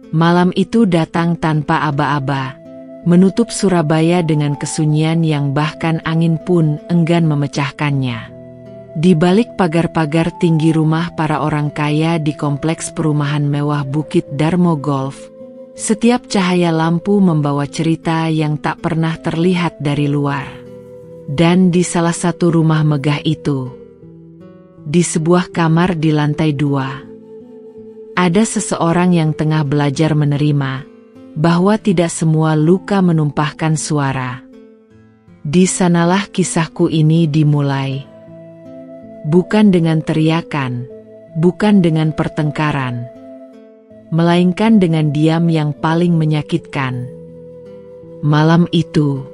Malam itu datang tanpa aba-aba, menutup Surabaya dengan kesunyian yang bahkan angin pun enggan memecahkannya. Di balik pagar-pagar tinggi rumah para orang kaya di kompleks perumahan mewah Bukit Darmo Golf, setiap cahaya lampu membawa cerita yang tak pernah terlihat dari luar. Dan di salah satu rumah megah itu, di sebuah kamar di lantai 2, ada seseorang yang tengah belajar menerima bahwa tidak semua luka menumpahkan suara. Di sanalah kisahku ini dimulai. Bukan dengan teriakan, bukan dengan pertengkaran, melainkan dengan diam yang paling menyakitkan. Malam itu,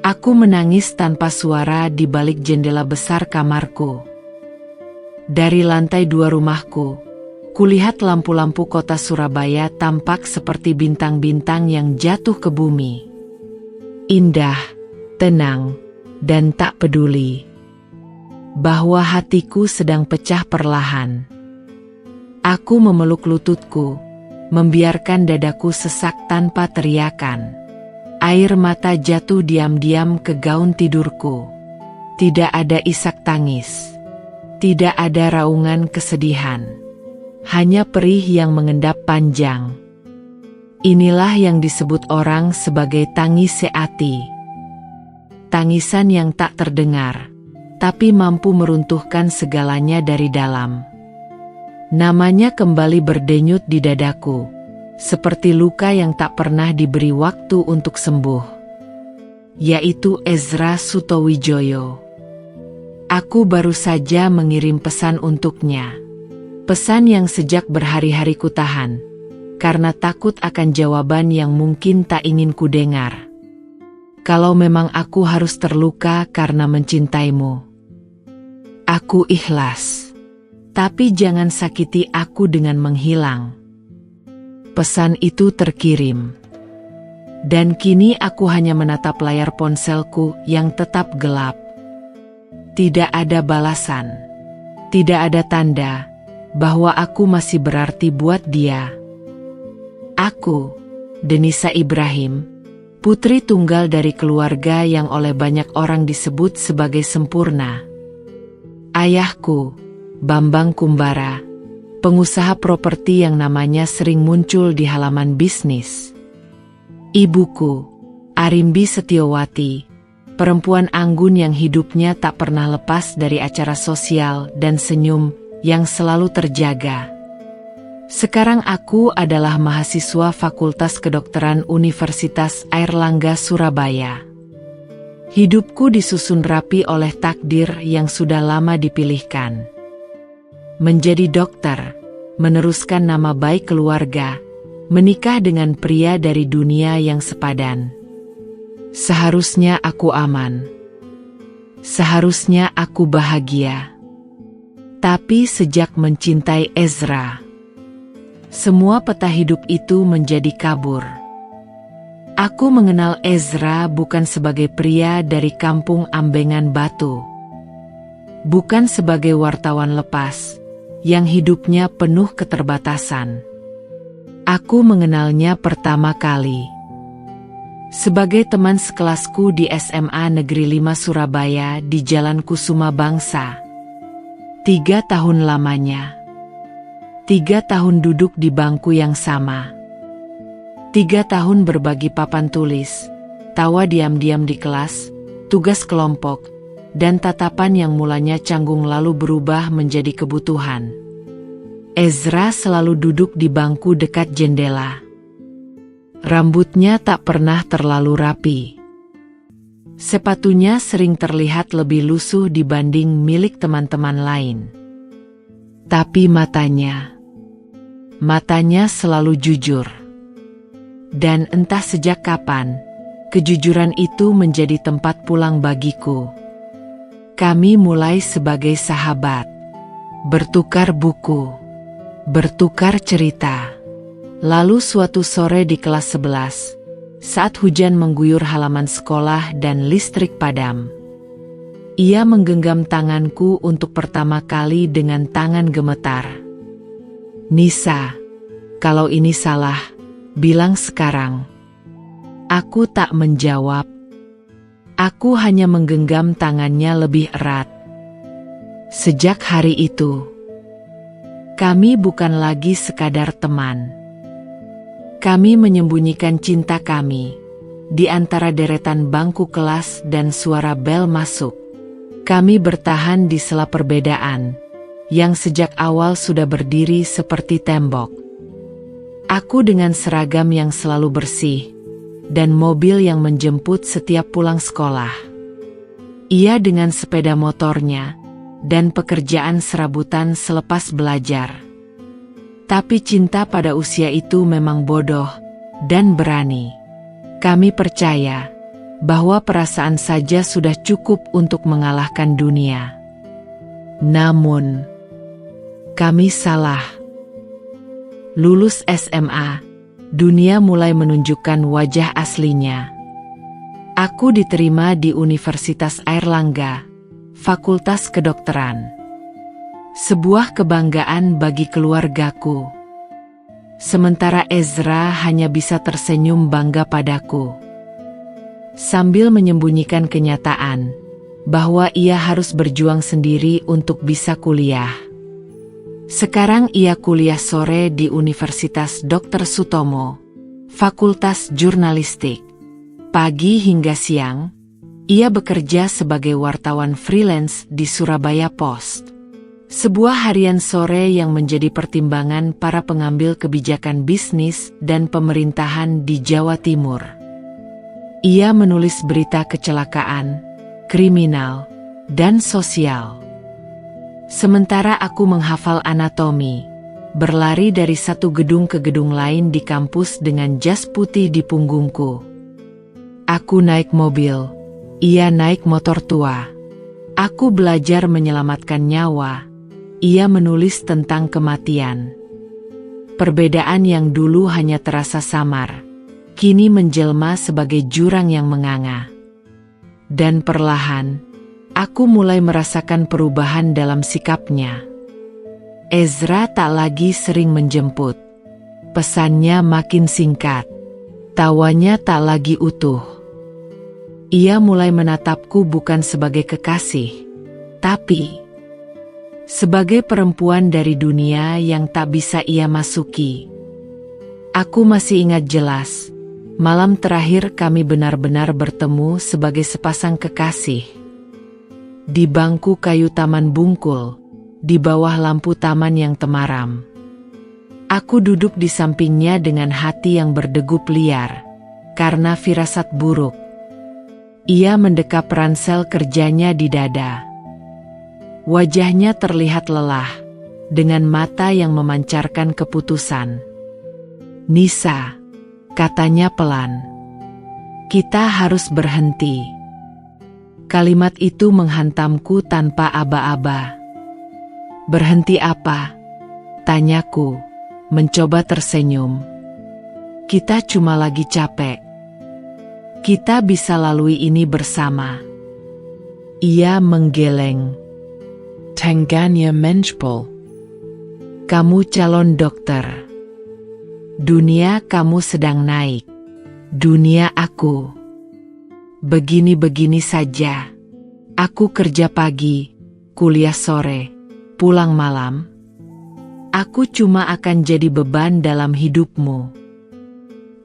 aku menangis tanpa suara di balik jendela besar kamarku. Dari lantai 2 rumahku, kulihat lampu-lampu kota Surabaya tampak seperti bintang-bintang yang jatuh ke bumi. Indah, tenang, dan tak peduli bahwa hatiku sedang pecah perlahan. Aku memeluk lututku, membiarkan dadaku sesak tanpa teriakan. Air mata jatuh diam-diam ke gaun tidurku. Tidak ada isak tangis, tidak ada raungan kesedihan, hanya perih yang mengendap panjang. Inilah yang disebut orang sebagai tangis seati. Tangisan yang tak terdengar, tapi mampu meruntuhkan segalanya dari dalam. Namanya kembali berdenyut di dadaku, seperti luka yang tak pernah diberi waktu untuk sembuh, yaitu Ezra Sutowijoyo. Aku baru saja mengirim pesan untuknya. Pesan yang sejak berhari-hari kutahan, karena takut akan jawaban yang mungkin tak ingin kudengar. Kalau memang aku harus terluka karena mencintaimu, aku ikhlas. Tapi jangan sakiti aku dengan menghilang. Pesan itu terkirim. Dan kini aku hanya menatap layar ponselku yang tetap gelap. Tidak ada balasan. Tidak ada tanda bahwa aku masih berarti buat dia. Aku, Denisa Ibrahim, putri tunggal dari keluarga yang oleh banyak orang disebut sebagai sempurna. Ayahku, Bambang Kumbara, pengusaha properti yang namanya sering muncul di halaman bisnis. Ibuku, Arimbi Setiowati, perempuan anggun yang hidupnya tak pernah lepas dari acara sosial dan senyum yang selalu terjaga. Sekarang aku adalah mahasiswa Fakultas Kedokteran Universitas Airlangga Surabaya. Hidupku disusun rapi oleh takdir yang sudah lama dipilihkan. Menjadi dokter, meneruskan nama baik keluarga, menikah dengan pria dari dunia yang sepadan. Seharusnya aku aman. Seharusnya aku bahagia. Tapi sejak mencintai Ezra, semua peta hidup itu menjadi kabur. Aku mengenal Ezra bukan sebagai pria dari kampung Ambengan Batu. Bukan sebagai wartawan lepas, yang hidupnya penuh keterbatasan. Aku mengenalnya pertama kali sebagai teman sekelasku di SMA Negeri 5 Surabaya di Jalan Kusuma Bangsa. 3 tahun lamanya. 3 tahun duduk di bangku yang sama. 3 tahun berbagi papan tulis, tawa diam-diam di kelas, tugas kelompok, dan tatapan yang mulanya canggung lalu berubah menjadi kebutuhan. Ezra selalu duduk di bangku dekat jendela. Rambutnya tak pernah terlalu rapi. Sepatunya sering terlihat lebih lusuh dibanding milik teman-teman lain. Tapi matanya selalu jujur. Dan entah sejak kapan, kejujuran itu menjadi tempat pulang bagiku. Kami mulai sebagai sahabat, bertukar buku, bertukar cerita. Lalu suatu sore di kelas 11, saat hujan mengguyur halaman sekolah dan listrik padam, ia menggenggam tanganku untuk pertama kali dengan tangan gemetar. "Nisa, Kalau ini salah, bilang sekarang. Aku tak menjawab. Aku hanya menggenggam tangannya lebih erat. Sejak hari itu, kami bukan lagi sekadar teman. Kami menyembunyikan cinta kami di antara deretan bangku kelas dan suara bel masuk. Kami bertahan di sela perbedaan yang sejak awal sudah berdiri seperti tembok. Aku dengan seragam yang selalu bersih dan mobil yang menjemput setiap pulang sekolah. Ia dengan sepeda motornya dan pekerjaan serabutan selepas belajar. Tapi cinta pada usia itu memang bodoh dan berani. Kami percaya bahwa perasaan saja sudah cukup untuk mengalahkan dunia. Namun, kami salah. Lulus SMA, dunia mulai menunjukkan wajah aslinya. Aku diterima di Universitas Airlangga, Fakultas Kedokteran. Sebuah kebanggaan bagi keluargaku. Sementara Ezra hanya bisa tersenyum bangga padaku, sambil menyembunyikan kenyataan bahwa ia harus berjuang sendiri untuk bisa kuliah. Sekarang ia kuliah sore di Universitas Dr. Sutomo, Fakultas Jurnalistik. Pagi hingga siang, ia bekerja sebagai wartawan freelance di Surabaya Post. Sebuah harian sore yang menjadi pertimbangan para pengambil kebijakan bisnis dan pemerintahan di Jawa Timur. Ia menulis berita kecelakaan, kriminal, dan sosial. Sementara aku menghafal anatomi, berlari dari satu gedung ke gedung lain di kampus dengan jas putih di punggungku. Aku naik mobil, ia naik motor tua. Aku belajar menyelamatkan nyawa. Ia menulis tentang kematian. Perbedaan yang dulu hanya terasa samar, kini menjelma sebagai jurang yang menganga. Dan perlahan, aku mulai merasakan perubahan dalam sikapnya. Ezra tak lagi sering menjemput. Pesannya makin singkat. Tawanya tak lagi utuh. Ia mulai menatapku bukan sebagai kekasih, tapi sebagai perempuan dari dunia yang tak bisa ia masuki. Aku masih ingat jelas, malam terakhir kami benar-benar bertemu sebagai sepasang kekasih. Di bangku kayu Taman Bungkul, di bawah lampu taman yang temaram. Aku duduk di sampingnya dengan hati yang berdegup liar, karena firasat buruk. Ia mendekap ransel kerjanya di dada. Wajahnya terlihat lelah, dengan mata yang memancarkan keputusan. "Nisa," katanya pelan, "kita harus berhenti." Kalimat itu menghantamku tanpa aba-aba. "Berhenti apa?" tanyaku, mencoba tersenyum. "Kita cuma lagi capek. Kita bisa lalui ini bersama." Ia menggeleng. "Tangganya menjpol. Kamu calon dokter. Dunia kamu sedang naik. Dunia aku begini-begini saja. Aku kerja pagi, kuliah sore, pulang malam. Aku cuma akan jadi beban dalam hidupmu."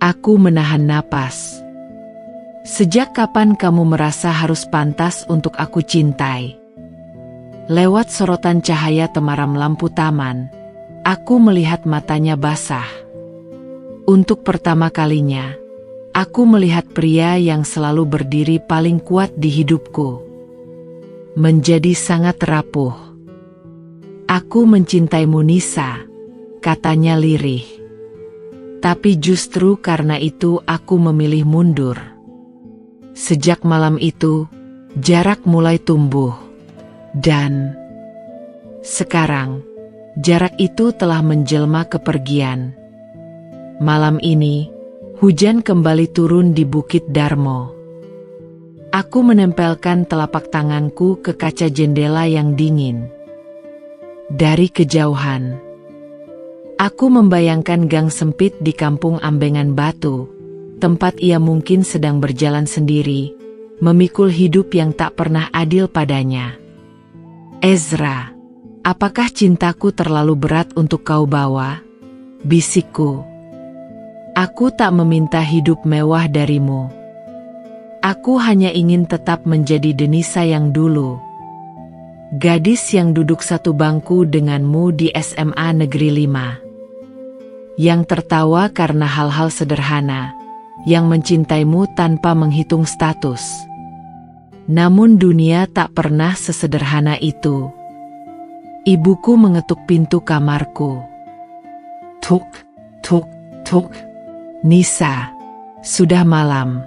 Aku menahan napas. "Sejak kapan kamu merasa harus pantas untuk aku cintai?" Lewat sorotan cahaya temaram lampu taman, aku melihat matanya basah. Untuk pertama kalinya, aku melihat pria yang selalu berdiri paling kuat di hidupku menjadi sangat rapuh. "Aku mencintaimu, Nisa," katanya lirih. Tapi justru karena itu aku memilih mundur. Sejak malam itu, jarak mulai tumbuh. Dan sekarang, jarak itu telah menjelma kepergian. Malam ini, hujan kembali turun di Bukit Darmo. Aku menempelkan telapak tanganku ke kaca jendela yang dingin. Dari kejauhan, Aku membayangkan gang sempit di kampung Ambengan Batu, tempat ia mungkin sedang berjalan sendiri, memikul hidup yang tak pernah adil padanya. Ezra, apakah cintaku terlalu berat untuk kau bawa? Bisikku. Aku tak meminta hidup mewah darimu. Aku hanya ingin tetap menjadi Denisa yang dulu. Gadis yang duduk satu bangku denganmu di SMA Negeri 5. Yang tertawa karena hal-hal sederhana, yang mencintaimu tanpa menghitung status. Namun dunia tak pernah sesederhana itu. Ibuku mengetuk pintu kamarku. Tuk, tuk, tuk. Nisa, sudah malam.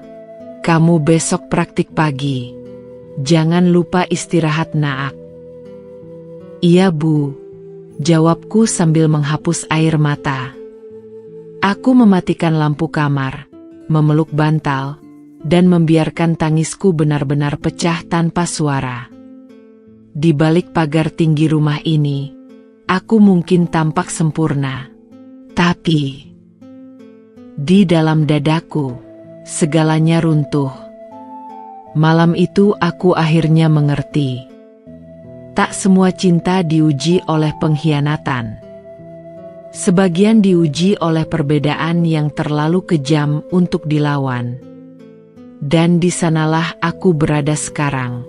Kamu besok praktik pagi. Jangan lupa istirahat nak. Iya Bu, jawabku sambil menghapus air mata. Aku mematikan lampu kamar, memeluk bantal, dan membiarkan tangisku benar-benar pecah tanpa suara. Di balik pagar tinggi rumah ini, aku mungkin tampak sempurna. Tapi, di dalam dadaku, segalanya runtuh. Malam itu aku akhirnya mengerti. Tak semua cinta diuji oleh pengkhianatan. Sebagian diuji oleh perbedaan yang terlalu kejam untuk dilawan. Dan di sanalah aku berada sekarang.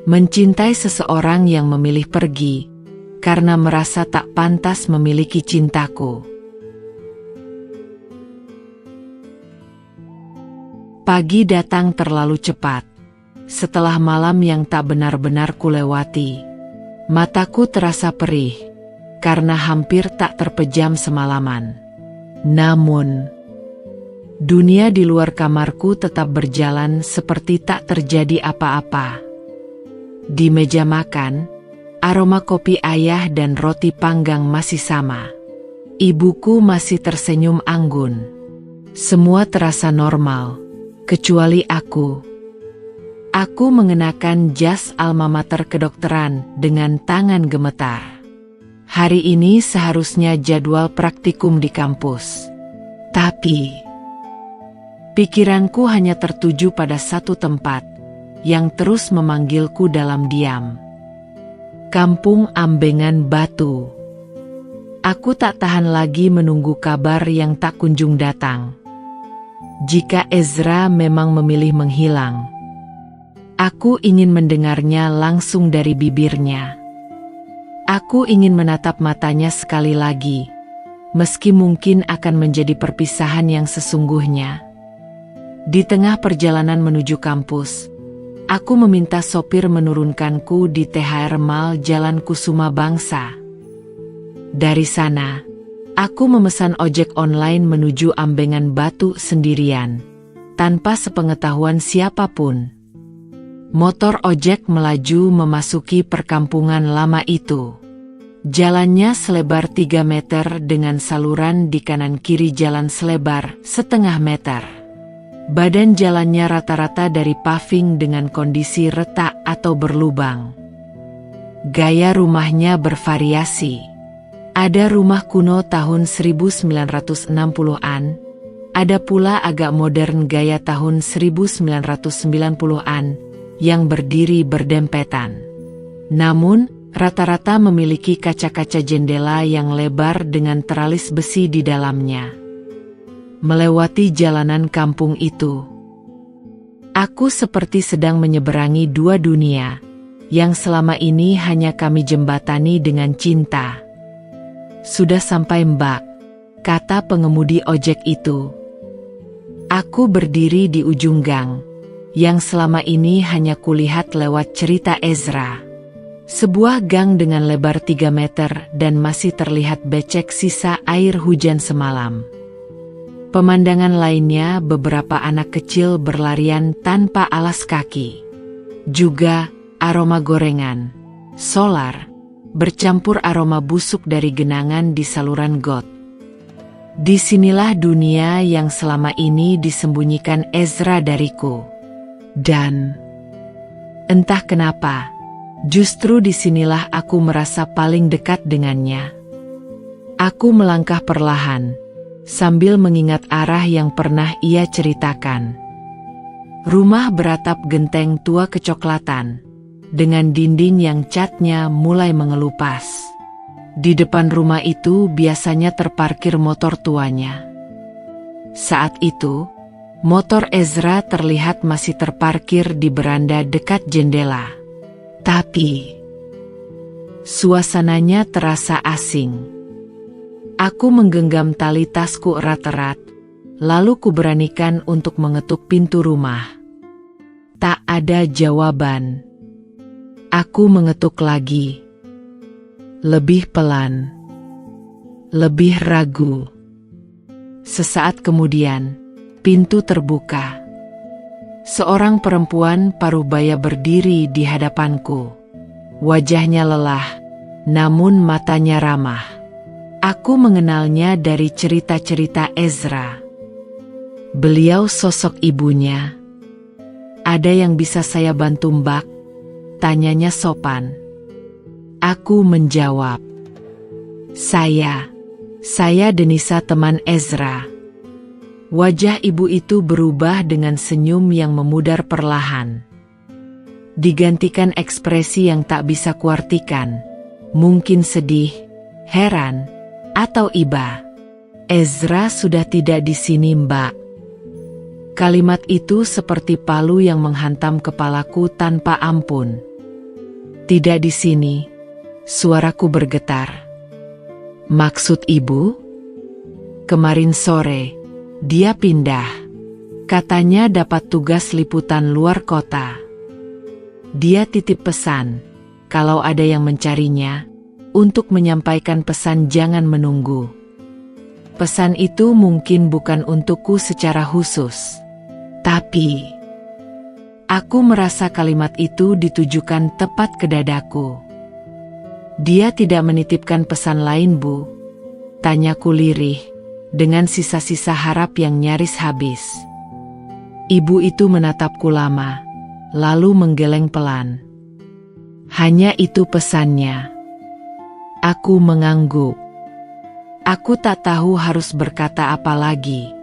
Mencintai seseorang yang memilih pergi, karena merasa tak pantas memiliki cintaku. Pagi datang terlalu cepat. Setelah malam yang tak benar-benar kulewati, mataku terasa perih, karena hampir tak terpejam semalaman. Namun, dunia di luar kamarku tetap berjalan seperti tak terjadi apa-apa. Di meja makan, aroma kopi ayah dan roti panggang masih sama. Ibuku masih tersenyum anggun. Semua terasa normal, kecuali aku. Aku mengenakan jas alma mater kedokteran dengan tangan gemetar. Hari ini seharusnya jadwal praktikum di kampus. Tapi, pikiranku hanya tertuju pada satu tempat, yang terus memanggilku dalam diam. Kampung Ambengan Batu. Aku tak tahan lagi menunggu kabar yang tak kunjung datang. Jika Ezra memang memilih menghilang, aku ingin mendengarnya langsung dari bibirnya. Aku ingin menatap matanya sekali lagi, meski mungkin akan menjadi perpisahan yang sesungguhnya. Di tengah perjalanan menuju kampus, aku meminta sopir menurunkanku di THR Mall Jalan Kusuma Bangsa. Dari sana, aku memesan ojek online menuju Ambengan Batu sendirian, tanpa sepengetahuan siapapun. Motor ojek melaju memasuki perkampungan lama itu. Jalannya selebar 3 meter dengan saluran di kanan kiri jalan selebar setengah meter. Badan jalannya rata-rata dari paving dengan kondisi retak atau berlubang. Gaya rumahnya bervariasi. Ada rumah kuno tahun 1960-an, ada pula agak modern gaya tahun 1990-an, yang berdiri berdempetan. Namun, rata-rata memiliki kaca-kaca jendela yang lebar dengan teralis besi di dalamnya. Melewati jalanan kampung itu, aku seperti sedang menyeberangi dua dunia, yang selama ini hanya kami jembatani dengan cinta. Sudah sampai Mbak, kata pengemudi ojek itu. Aku berdiri di ujung gang, yang selama ini hanya kulihat lewat cerita Ezra. Sebuah gang dengan lebar 3 meter dan masih terlihat becek sisa air hujan semalam. Pemandangan lainnya beberapa anak kecil berlarian tanpa alas kaki. Juga aroma gorengan, solar, bercampur aroma busuk dari genangan di saluran got. Disinilah dunia yang selama ini disembunyikan Ezra dariku. Dan entah kenapa, justru disinilah aku merasa paling dekat dengannya. Aku melangkah perlahan, sambil mengingat arah yang pernah ia ceritakan. Rumah beratap genteng tua kecoklatan, dengan dinding yang catnya mulai mengelupas. Di depan rumah itu biasanya terparkir motor tuanya. Saat itu, motor Ezra terlihat masih terparkir di beranda dekat jendela. Tapi, suasananya terasa asing. Aku menggenggam tali tasku erat-erat, lalu kuberanikan untuk mengetuk pintu rumah. Tak ada jawaban. Aku mengetuk lagi. Lebih pelan. Lebih ragu. Sesaat kemudian, pintu terbuka. Seorang perempuan parubaya berdiri di hadapanku. Wajahnya lelah, namun matanya ramah. Aku mengenalnya dari cerita-cerita Ezra. Beliau sosok ibunya. Ada yang bisa saya bantu, Mbak? Tanyanya sopan. Aku menjawab. Saya Denisa, teman Ezra. Wajah ibu itu berubah dengan senyum yang memudar perlahan. Digantikan ekspresi yang tak bisa kuartikan. Mungkin sedih, heran, atau iba. Ezra sudah tidak di sini, Mbak. Kalimat itu seperti palu yang menghantam kepalaku tanpa ampun. Tidak di sini, suaraku bergetar. Maksud ibu? Kemarin sore, dia pindah. Katanya dapat tugas liputan luar kota. Dia titip pesan, kalau ada yang mencarinya, untuk menyampaikan pesan jangan menunggu. Pesan itu mungkin bukan untukku secara khusus. Tapi, aku merasa kalimat itu ditujukan tepat ke dadaku. Dia tidak menitipkan pesan lain, Bu? Tanyaku lirih, dengan sisa-sisa harap yang nyaris habis. Ibu itu menatapku lama, lalu menggeleng pelan. Hanya itu pesannya. Aku mengangguk. Aku tak tahu harus berkata apa lagi.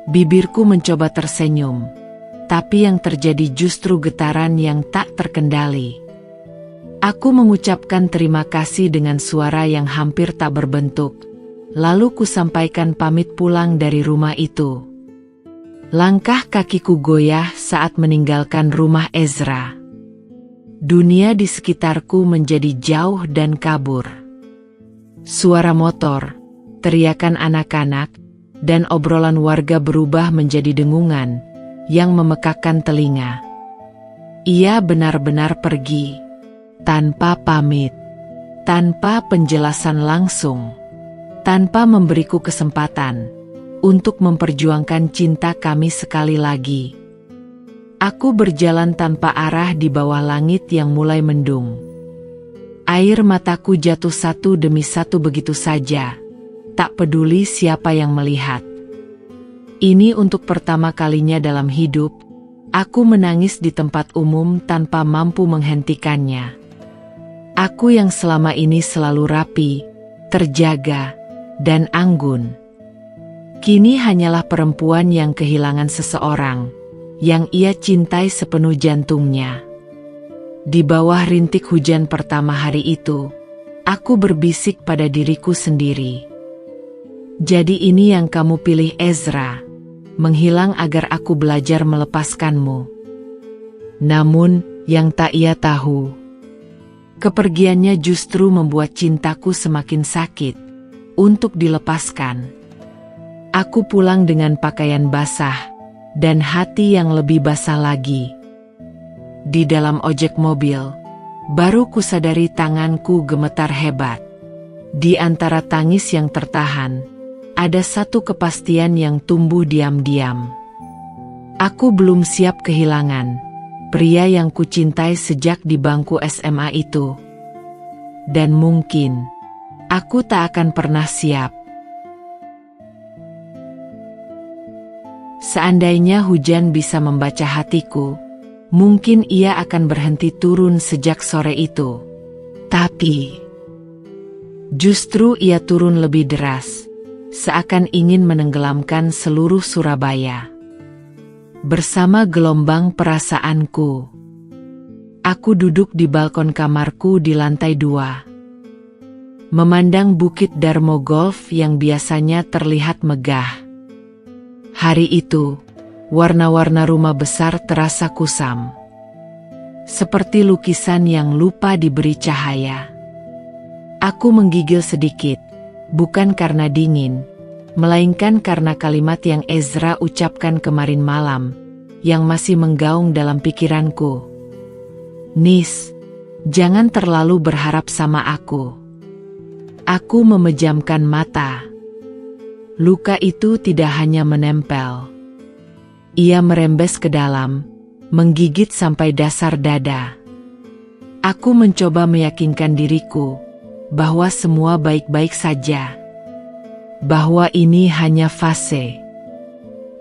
Bibirku mencoba tersenyum, tapi yang terjadi justru getaran yang tak terkendali. Aku mengucapkan terima kasih dengan suara yang hampir tak berbentuk, lalu kusampaikan pamit pulang dari rumah itu. Langkah kakiku goyah saat meninggalkan rumah Ezra. Dunia di sekitarku menjadi jauh dan kabur. Suara motor, teriakan anak-anak, dan obrolan warga berubah menjadi dengungan yang memekakkan telinga. Ia benar-benar pergi, tanpa pamit, tanpa penjelasan langsung, tanpa memberiku kesempatan untuk memperjuangkan cinta kami sekali lagi. Aku berjalan tanpa arah di bawah langit yang mulai mendung. Air mataku jatuh satu demi satu begitu saja, tak peduli siapa yang melihat. Ini untuk pertama kalinya dalam hidup, aku menangis di tempat umum tanpa mampu menghentikannya. Aku yang selama ini selalu rapi, terjaga, dan anggun. Kini hanyalah perempuan yang kehilangan seseorang, yang ia cintai sepenuh jantungnya. Di bawah rintik hujan pertama hari itu, aku berbisik pada diriku sendiri. Jadi ini yang kamu pilih, Ezra, menghilang agar aku belajar melepaskanmu. Namun, yang tak ia tahu, kepergiannya justru membuat cintaku semakin sakit untuk dilepaskan. Aku pulang dengan pakaian basah dan hati yang lebih basah lagi. Di dalam ojek mobil, baru kusadari tanganku gemetar hebat. Di antara tangis yang tertahan, ada satu kepastian yang tumbuh diam-diam. Aku belum siap kehilangan pria yang kucintai sejak di bangku SMA itu. Dan mungkin, aku tak akan pernah siap. Seandainya hujan bisa membaca hatiku, mungkin ia akan berhenti turun sejak sore itu. Tapi, Justru ia turun lebih deras, seakan ingin menenggelamkan seluruh Surabaya. Bersama gelombang perasaanku, aku duduk di balkon kamarku di lantai 2. Memandang Bukit Darmo Golf yang biasanya terlihat megah. Hari itu, warna-warna rumah besar terasa kusam. Seperti lukisan yang lupa diberi cahaya. Aku menggigil sedikit, bukan karena dingin, melainkan karena kalimat yang Ezra ucapkan kemarin malam, yang masih menggaung dalam pikiranku. Nis, jangan terlalu berharap sama aku. Aku memejamkan mata. Luka itu tidak hanya menempel. Ia merembes ke dalam, menggigit sampai dasar dada. Aku mencoba meyakinkan diriku bahwa semua baik-baik saja. Bahwa ini hanya fase.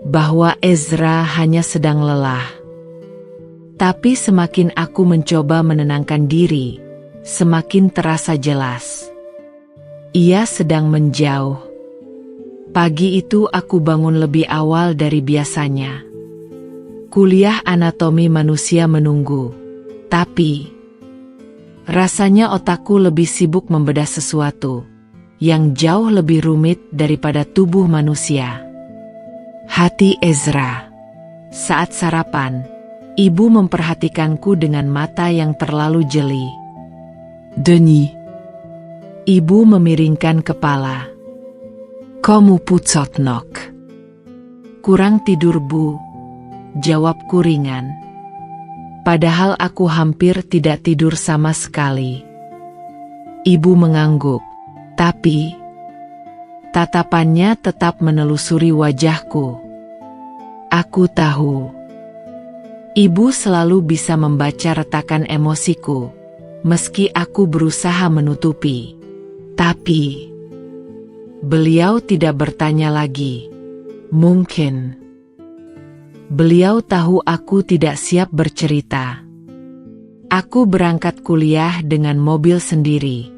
Bahwa Ezra hanya sedang lelah. Tapi semakin aku mencoba menenangkan diri, semakin terasa jelas. Ia sedang menjauh. Pagi itu aku bangun lebih awal dari biasanya. Kuliah anatomi manusia menunggu. Tapi rasanya otakku lebih sibuk membedah sesuatu yang jauh lebih rumit daripada tubuh manusia. Hati Ezra. Saat sarapan, ibu memperhatikanku dengan mata yang terlalu jeli. Denis. Ibu memiringkan kepala. Kamu pucat nok. Kurang tidur bu. Jawabku ringan. Padahal aku hampir tidak tidur sama sekali. Ibu mengangguk, tapi tatapannya tetap menelusuri wajahku. Aku tahu. Ibu selalu bisa membaca retakan emosiku, meski aku berusaha menutupi. Tapi beliau tidak bertanya lagi. Mungkin beliau tahu aku tidak siap bercerita. Aku berangkat kuliah dengan mobil sendiri.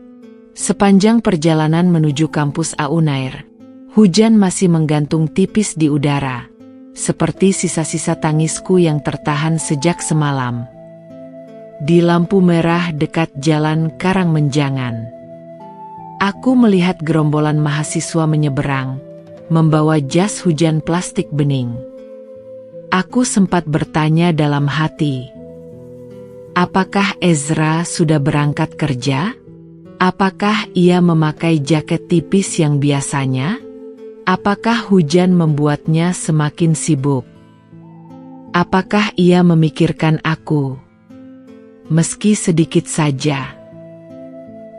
Sepanjang perjalanan menuju kampus Aunair, hujan masih menggantung tipis di udara, seperti sisa-sisa tangisku yang tertahan sejak semalam. Di lampu merah dekat jalan Karangmenjangan, aku melihat gerombolan mahasiswa menyeberang, membawa jas hujan plastik bening. Aku sempat bertanya dalam hati, apakah Ezra sudah berangkat kerja? Apakah ia memakai jaket tipis yang biasanya? Apakah hujan membuatnya semakin sibuk? Apakah ia memikirkan aku? Meski sedikit saja.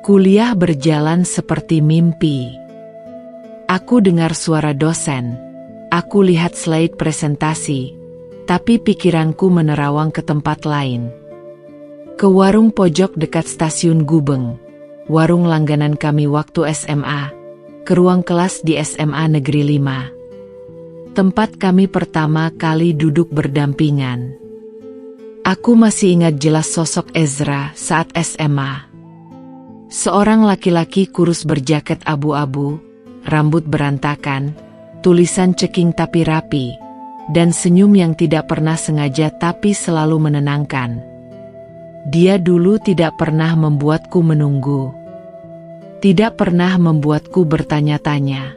Kuliah berjalan seperti mimpi. Aku dengar suara dosen. Aku lihat slide presentasi. Tapi pikiranku menerawang ke tempat lain. Ke warung pojok dekat stasiun Gubeng, warung langganan kami waktu SMA, ke ruang kelas di SMA Negeri 5. Tempat kami pertama kali duduk berdampingan. Aku masih ingat jelas sosok Ezra saat SMA. Seorang laki-laki kurus berjaket abu-abu, rambut berantakan, tulisan ceking tapi rapi, dan senyum yang tidak pernah sengaja tapi selalu menenangkan. Dia dulu tidak pernah membuatku menunggu. Tidak pernah membuatku bertanya-tanya.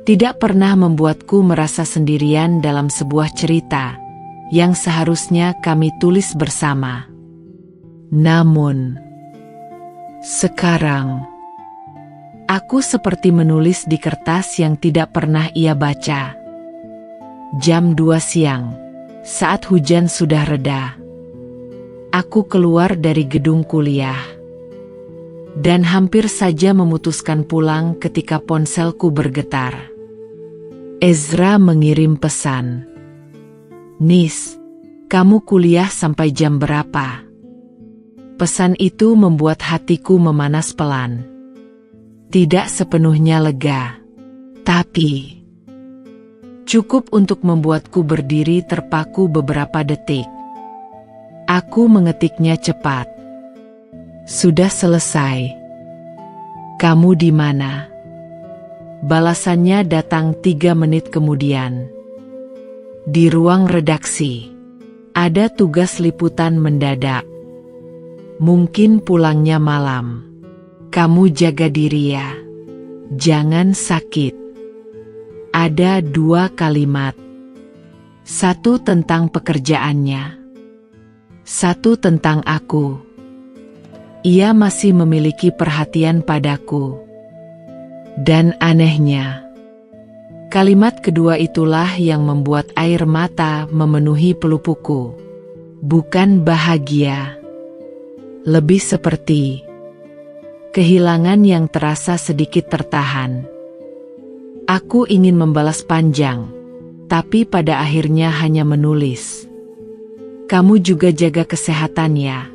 Tidak pernah membuatku merasa sendirian dalam sebuah cerita yang seharusnya kami tulis bersama. Namun, sekarang, aku seperti menulis di kertas yang tidak pernah ia baca. Jam 2 siang, saat hujan sudah reda. Aku keluar dari gedung kuliah. Dan hampir saja memutuskan pulang ketika ponselku bergetar. Ezra mengirim pesan. Nis, kamu kuliah sampai jam berapa? Pesan itu membuat hatiku memanas pelan. Tidak sepenuhnya lega, tapi cukup untuk membuatku berdiri terpaku beberapa detik. Aku mengetiknya cepat. Sudah selesai. Kamu di mana? Balasannya datang 3 menit kemudian. Di ruang redaksi. Ada tugas liputan mendadak. Mungkin pulangnya malam. Kamu jaga diri ya. Jangan sakit. Ada 2 kalimat. 1 tentang pekerjaannya. 1 tentang aku. Ia masih memiliki perhatian padaku. Dan anehnya, kalimat kedua itulah yang membuat air mata memenuhi pelupuku. Bukan bahagia. Lebih seperti kehilangan yang terasa sedikit tertahan. Aku ingin membalas panjang, tapi pada akhirnya hanya menulis. Kamu juga jaga kesehatan ya.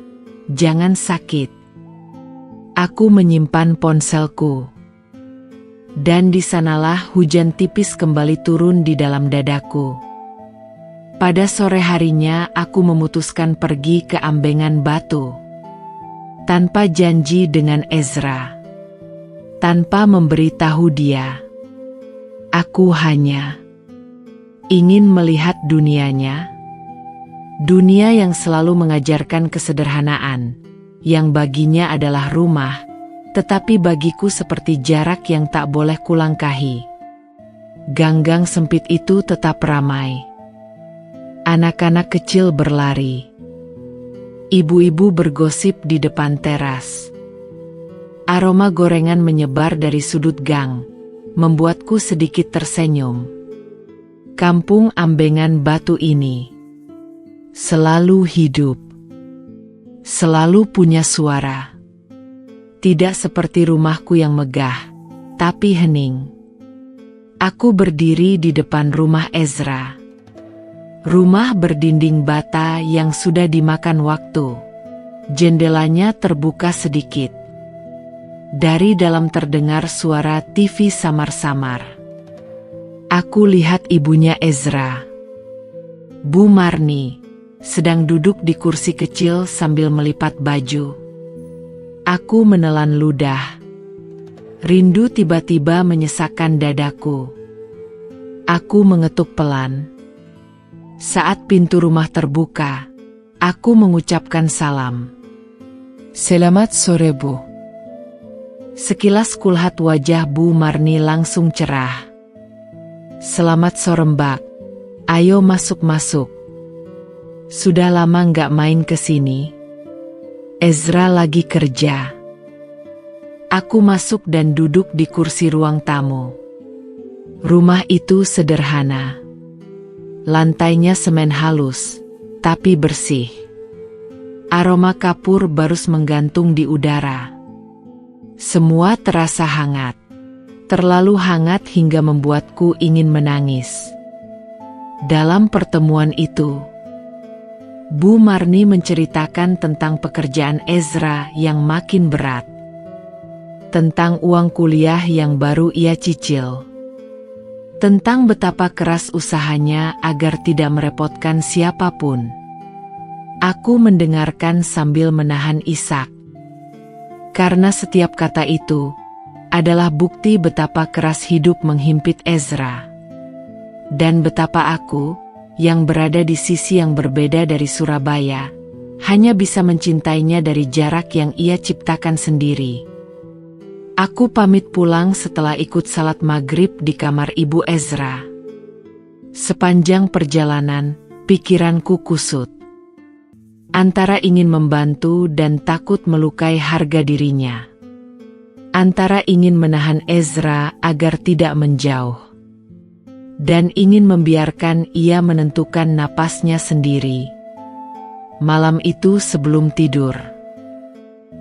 Jangan sakit. Aku menyimpan ponselku. Dan di sanalah hujan tipis kembali turun di dalam dadaku. Pada sore harinya aku memutuskan pergi ke Ambengan Batu. Tanpa janji dengan Ezra. Tanpa memberitahu dia. Aku hanya ingin melihat dunianya. Dunia yang selalu mengajarkan kesederhanaan. Yang baginya adalah rumah. Tetapi bagiku seperti jarak yang tak boleh kulangkahi. Gang-gang sempit itu tetap ramai. Anak-anak kecil berlari. Ibu-ibu bergosip di depan teras. Aroma gorengan menyebar dari sudut gang, membuatku sedikit tersenyum. Kampung Ambengan Batu ini selalu hidup. Selalu punya suara. Tidak seperti rumahku yang megah, tapi hening. Aku berdiri di depan rumah Ezra. Rumah berdinding bata yang sudah dimakan waktu. Jendelanya terbuka sedikit. Dari dalam terdengar suara TV samar-samar. Aku lihat ibunya Ezra, Bu Marni, sedang duduk di kursi kecil sambil melipat baju. Aku menelan ludah. Rindu tiba-tiba menyesakkan dadaku. Aku mengetuk pelan. Saat pintu rumah terbuka, aku mengucapkan salam. Selamat sore, Bu. Sekilas kulihat wajah Bu Marni langsung cerah. Selamat sore, Mbak. Ayo masuk-masuk. Sudah lama nggak main ke sini. Ezra lagi kerja. Aku masuk dan duduk di kursi ruang tamu. Rumah itu sederhana. Lantainya semen halus, tapi bersih. Aroma kapur barus menggantung di udara. Semua terasa hangat. Terlalu hangat hingga membuatku ingin menangis. Dalam pertemuan itu, Bu Marni menceritakan tentang pekerjaan Ezra yang makin berat. Tentang uang kuliah yang baru ia cicil. Tentang betapa keras usahanya agar tidak merepotkan siapapun. Aku mendengarkan sambil menahan isak. Karena setiap kata itu adalah bukti betapa keras hidup menghimpit Ezra. Dan betapa aku, yang berada di sisi yang berbeda dari Surabaya, hanya bisa mencintainya dari jarak yang ia ciptakan sendiri. Aku pamit pulang setelah ikut salat maghrib di kamar Ibu Ezra. Sepanjang perjalanan, pikiranku kusut. Antara ingin membantu dan takut melukai harga dirinya. Antara ingin menahan Ezra agar tidak menjauh. Dan ingin membiarkan ia menentukan napasnya sendiri. Malam itu sebelum tidur,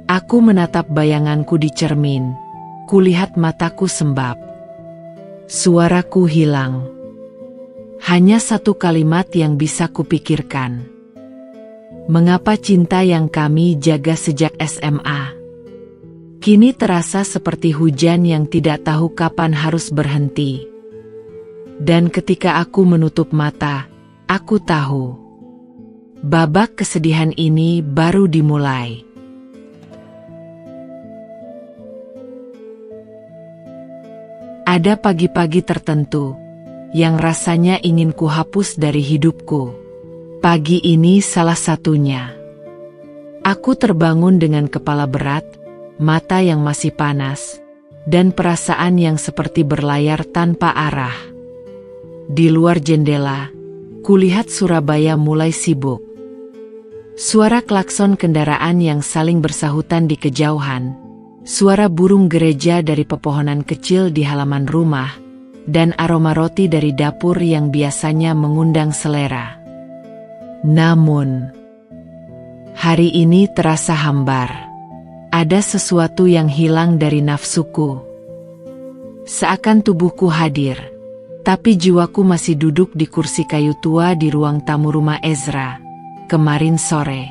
aku menatap bayanganku di cermin. Kulihat mataku sembab. Suaraku hilang. Hanya satu kalimat yang bisa kupikirkan. Mengapa cinta yang kami jaga sejak SMA, kini terasa seperti hujan yang tidak tahu kapan harus berhenti? Dan ketika aku menutup mata, aku tahu. Babak kesedihan ini baru dimulai. Ada pagi-pagi tertentu yang rasanya ingin kuhapus dari hidupku. Pagi ini salah satunya. Aku terbangun dengan kepala berat, mata yang masih panas, dan perasaan yang seperti berlayar tanpa arah. Di luar jendela, kulihat Surabaya mulai sibuk. Suara klakson kendaraan yang saling bersahutan di kejauhan, suara burung gereja dari pepohonan kecil di halaman rumah, dan aroma roti dari dapur yang biasanya mengundang selera. Namun, hari ini terasa hambar. Ada sesuatu yang hilang dari nafsuku. Seakan tubuhku hadir, tapi jiwaku masih duduk di kursi kayu tua di ruang tamu rumah Ezra. Kemarin sore,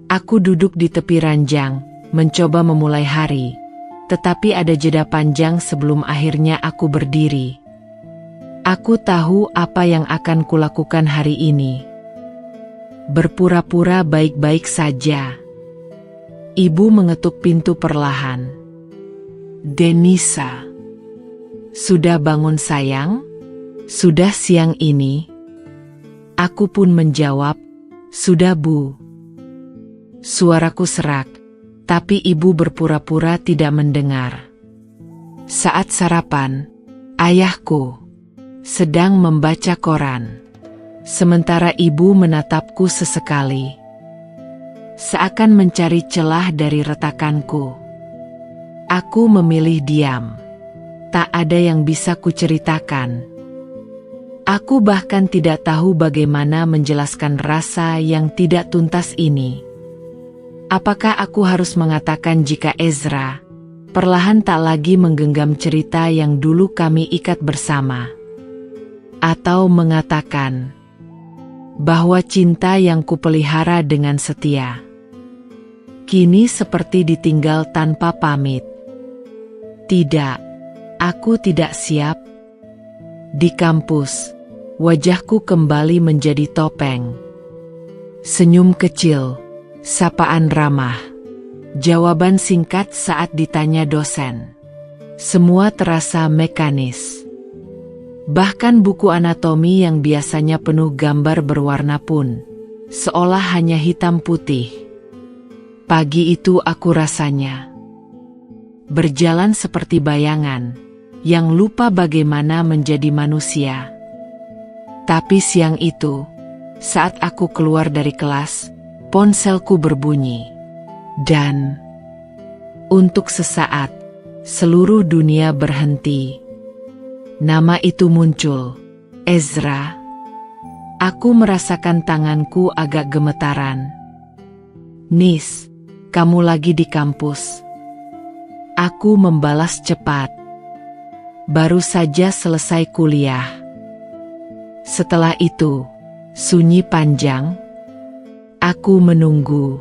aku duduk di tepi ranjang, mencoba memulai hari, tetapi ada jeda panjang sebelum akhirnya aku berdiri. Aku tahu apa yang akan kulakukan hari ini. Berpura-pura baik-baik saja. Ibu mengetuk pintu perlahan. Denisa. Sudah bangun sayang? Sudah siang ini? Aku pun menjawab, sudah Bu. Suaraku serak, tapi ibu berpura-pura tidak mendengar. Saat sarapan, ayahku sedang membaca koran. Sementara ibu menatapku sesekali. Seakan mencari celah dari retakanku. Aku memilih diam. Tak ada yang bisa kuceritakan. Aku bahkan tidak tahu bagaimana menjelaskan rasa yang tidak tuntas ini. Apakah aku harus mengatakan jika Ezra perlahan tak lagi menggenggam cerita yang dulu kami ikat bersama? Atau mengatakan bahwa cinta yang kupelihara dengan setia kini seperti ditinggal tanpa pamit? Tidak, aku tidak siap. Di kampus, wajahku kembali menjadi topeng. Senyum kecil, sapaan ramah, jawaban singkat saat ditanya dosen. Semua terasa mekanis. Bahkan buku anatomi yang biasanya penuh gambar berwarna pun seolah hanya hitam putih. Pagi itu aku rasanya berjalan seperti bayangan yang lupa bagaimana menjadi manusia. Tapi siang itu, saat aku keluar dari kelas, ponselku berbunyi. Dan untuk sesaat, seluruh dunia berhenti. Nama itu muncul, Ezra. Aku merasakan tanganku agak gemetaran. Nis, kamu lagi di kampus? Aku membalas cepat. Baru saja selesai kuliah. Setelah itu, sunyi panjang. Aku menunggu.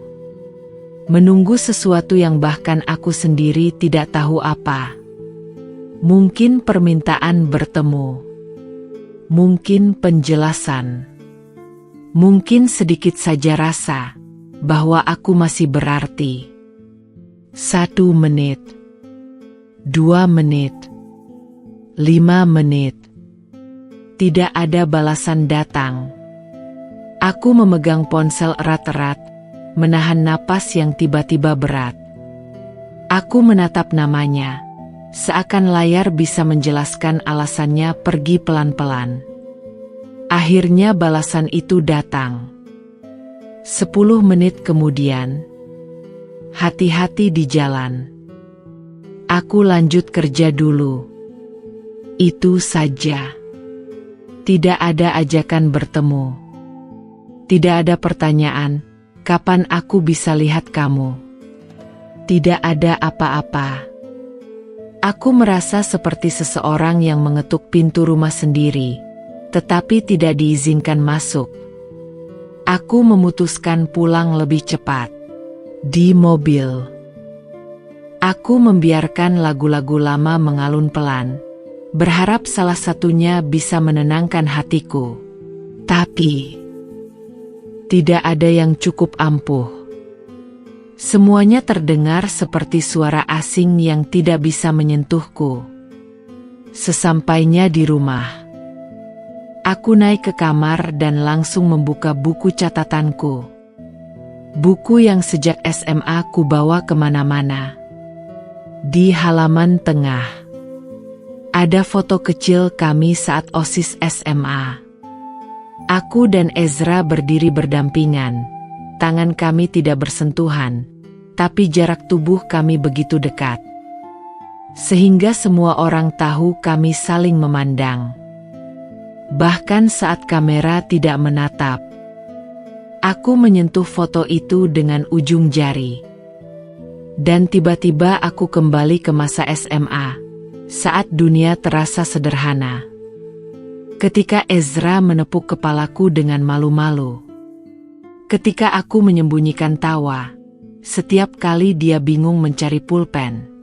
Menunggu sesuatu yang bahkan aku sendiri tidak tahu apa. Mungkin permintaan bertemu. Mungkin penjelasan. Mungkin sedikit saja rasa bahwa aku masih berarti. 1 menit. 2 menit. 5 menit. Tidak ada balasan datang. Aku memegang ponsel erat-erat, menahan napas yang tiba-tiba berat. Aku menatap namanya. Seakan layar bisa menjelaskan alasannya pergi pelan-pelan. Akhirnya balasan itu datang. 10 menit kemudian. Hati-hati di jalan. Aku lanjut kerja dulu. Itu saja. Tidak ada ajakan bertemu. Tidak ada pertanyaan, kapan aku bisa lihat kamu? Tidak ada apa-apa. Aku merasa seperti seseorang yang mengetuk pintu rumah sendiri, tetapi tidak diizinkan masuk. Aku memutuskan pulang lebih cepat. Di mobil, aku membiarkan lagu-lagu lama mengalun pelan, berharap salah satunya bisa menenangkan hatiku. Tapi tidak ada yang cukup ampuh. Semuanya terdengar seperti suara asing yang tidak bisa menyentuhku. Sesampainya di rumah, aku naik ke kamar dan langsung membuka buku catatanku. Buku yang sejak SMA ku bawa kemana-mana. Di halaman tengah, ada foto kecil kami saat OSIS SMA. Aku dan Ezra berdiri berdampingan. Tangan kami tidak bersentuhan, tapi jarak tubuh kami begitu dekat. Sehingga semua orang tahu kami saling memandang. Bahkan saat kamera tidak menatap, aku menyentuh foto itu dengan ujung jari. Dan tiba-tiba aku kembali ke masa SMA, saat dunia terasa sederhana. Ketika Ezra menepuk kepalaku dengan malu-malu. Ketika aku menyembunyikan tawa, setiap kali dia bingung mencari pulpen.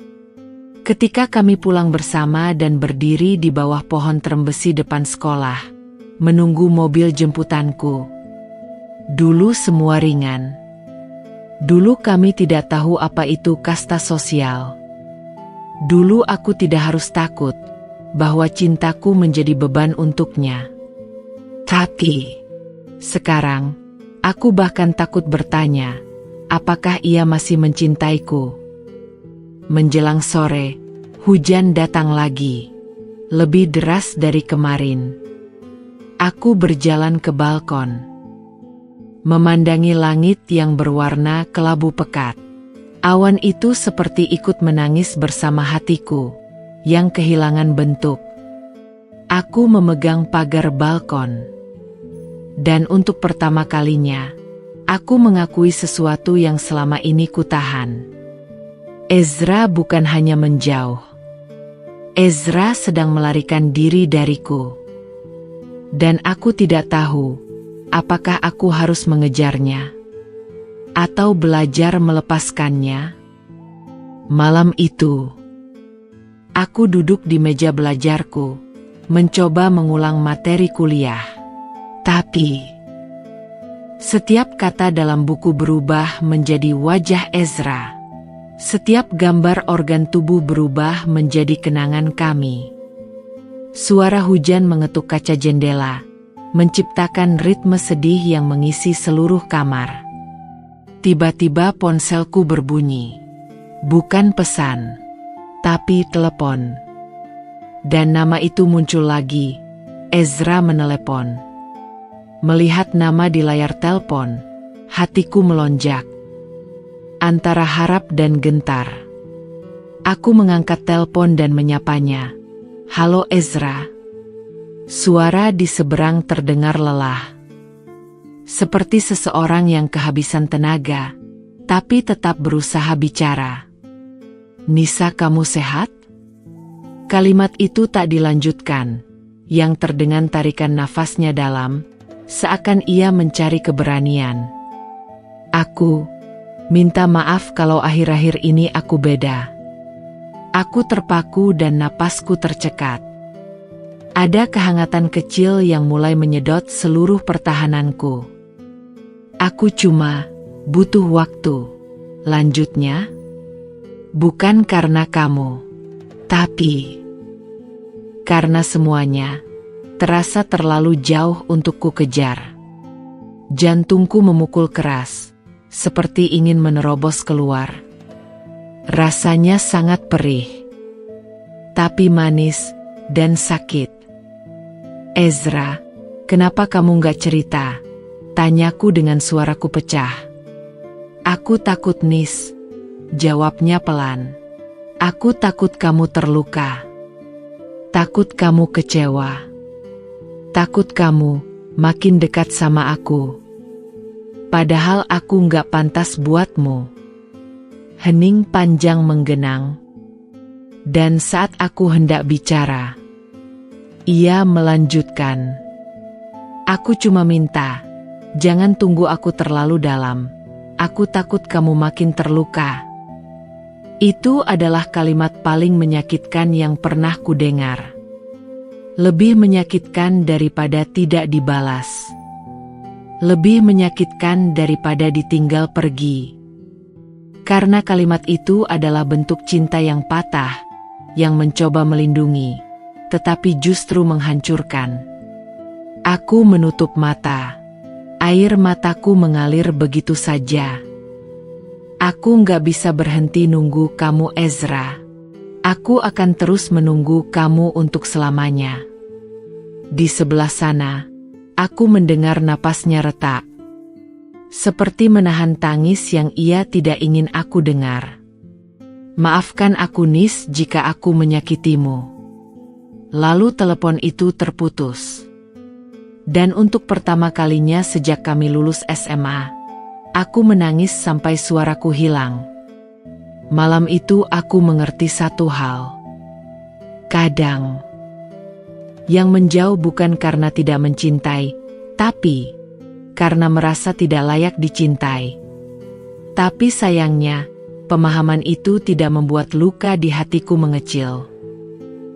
Ketika kami pulang bersama dan berdiri di bawah pohon terembesi depan sekolah, menunggu mobil jemputanku. Dulu semua ringan. Dulu kami tidak tahu apa itu kasta sosial. Dulu aku tidak harus takut bahwa cintaku menjadi beban untuknya. Tapi sekarang, aku bahkan takut bertanya, apakah ia masih mencintaiku? Menjelang sore, hujan datang lagi, lebih deras dari kemarin. Aku berjalan ke balkon, memandangi langit yang berwarna kelabu pekat. Awan itu seperti ikut menangis bersama hatiku, yang kehilangan bentuk. Aku memegang pagar balkon. Dan untuk pertama kalinya, aku mengakui sesuatu yang selama ini kutahan. Ezra bukan hanya menjauh. Ezra sedang melarikan diri dariku. Dan aku tidak tahu, apakah aku harus mengejarnya atau belajar melepaskannya. Malam itu, aku duduk di meja belajarku, mencoba mengulang materi kuliah. Tapi, setiap kata dalam buku berubah menjadi wajah Ezra. Setiap gambar organ tubuh berubah menjadi kenangan kami. Suara hujan mengetuk kaca jendela, menciptakan ritme sedih yang mengisi seluruh kamar. Tiba-tiba ponselku berbunyi. Bukan pesan, tapi telepon. Dan nama itu muncul lagi. Ezra menelepon. Melihat nama di layar telepon, hatiku melonjak. Antara harap dan gentar. Aku mengangkat telepon dan menyapanya. Halo Ezra. Suara di seberang terdengar lelah. Seperti seseorang yang kehabisan tenaga, tapi tetap berusaha bicara. Nisa, kamu sehat? Kalimat itu tak dilanjutkan. Yang terdengar tarikan nafasnya dalam, seakan ia mencari keberanian. Aku minta maaf kalau akhir-akhir ini aku beda. Aku terpaku dan napasku tercekat. Ada kehangatan kecil yang mulai menyedot seluruh pertahananku. Aku cuma butuh waktu. Lanjutnya, bukan karena kamu, tapi karena semuanya terasa terlalu jauh untuk ku kejar. Jantungku memukul keras, seperti ingin menerobos keluar. Rasanya sangat perih, tapi manis dan sakit. Ezra, kenapa kamu gak cerita? Tanyaku dengan suaraku pecah. Aku takut, Nis. Jawabnya pelan. Aku takut kamu terluka. Takut kamu kecewa. Takut kamu makin dekat sama aku. Padahal aku nggak pantas buatmu. Hening panjang menggenang. Dan saat aku hendak bicara, ia melanjutkan. Aku cuma minta, jangan tunggu aku terlalu dalam. Aku takut kamu makin terluka. Itu adalah kalimat paling menyakitkan yang pernah kudengar. Lebih menyakitkan daripada tidak dibalas. Lebih menyakitkan daripada ditinggal pergi. Karena kalimat itu adalah bentuk cinta yang patah, yang mencoba melindungi, tetapi justru menghancurkan. Aku menutup mata. Air mataku mengalir begitu saja. Aku nggak bisa berhenti nunggu kamu, Ezra. Aku akan terus menunggu kamu untuk selamanya. Di sebelah sana, aku mendengar napasnya retak. Seperti menahan tangis yang ia tidak ingin aku dengar. Maafkan aku, Nis, jika aku menyakitimu. Lalu telepon itu terputus. Dan untuk pertama kalinya sejak kami lulus SMA, aku menangis sampai suaraku hilang. Malam itu aku mengerti satu hal. Kadang, yang menjauh bukan karena tidak mencintai, tapi karena merasa tidak layak dicintai. Tapi sayangnya, pemahaman itu tidak membuat luka di hatiku mengecil.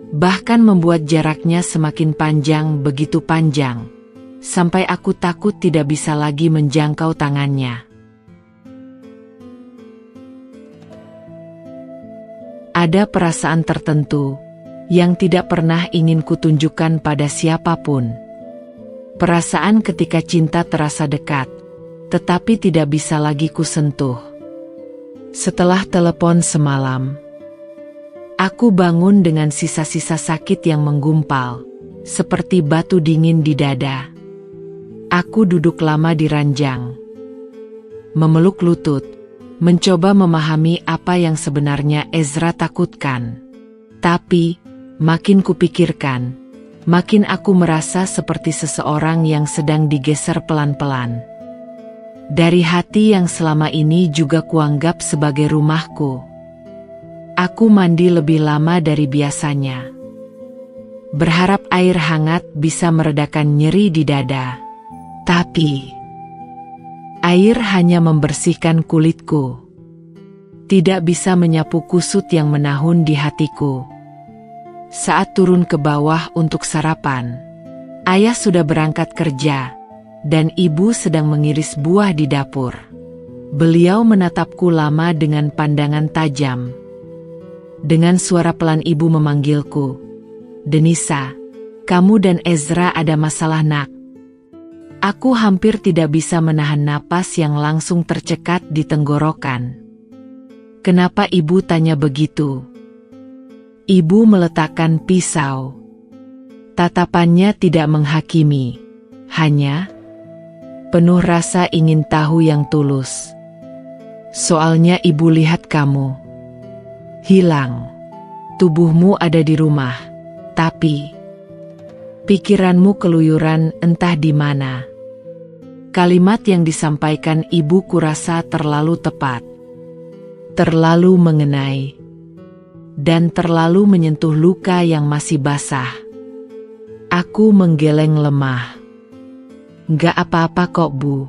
Bahkan membuat jaraknya semakin panjang, begitu panjang, sampai aku takut tidak bisa lagi menjangkau tangannya. Ada perasaan tertentu yang tidak pernah ingin kutunjukkan pada siapapun. Perasaan ketika cinta terasa dekat, tetapi tidak bisa lagi kusentuh. Setelah telepon semalam, aku bangun dengan sisa-sisa sakit yang menggumpal, seperti batu dingin di dada. Aku duduk lama di ranjang, memeluk lutut, mencoba memahami apa yang sebenarnya Ezra takutkan. Tapi, makin kupikirkan, makin aku merasa seperti seseorang yang sedang digeser pelan-pelan. Dari hati yang selama ini juga kuanggap sebagai rumahku. Aku mandi lebih lama dari biasanya. Berharap air hangat bisa meredakan nyeri di dada. Tapi air hanya membersihkan kulitku. Tidak bisa menyapu kusut yang menahun di hatiku. Saat turun ke bawah untuk sarapan, ayah sudah berangkat kerja, dan ibu sedang mengiris buah di dapur. Beliau menatapku lama dengan pandangan tajam. Dengan suara pelan ibu memanggilku, "Denisa, kamu dan Ezra ada masalah, nak." Aku hampir tidak bisa menahan napas yang langsung tercekat di tenggorokan. "Kenapa ibu tanya begitu?" Ibu meletakkan pisau. Tatapannya tidak menghakimi, hanya penuh rasa ingin tahu yang tulus. "Soalnya ibu lihat kamu hilang. Tubuhmu ada di rumah, tapi pikiranmu keluyuran entah di mana." Kalimat yang disampaikan ibu kurasa terlalu tepat, terlalu mengenai, dan terlalu menyentuh luka yang masih basah. Aku menggeleng lemah. "Nggak apa-apa kok, Bu."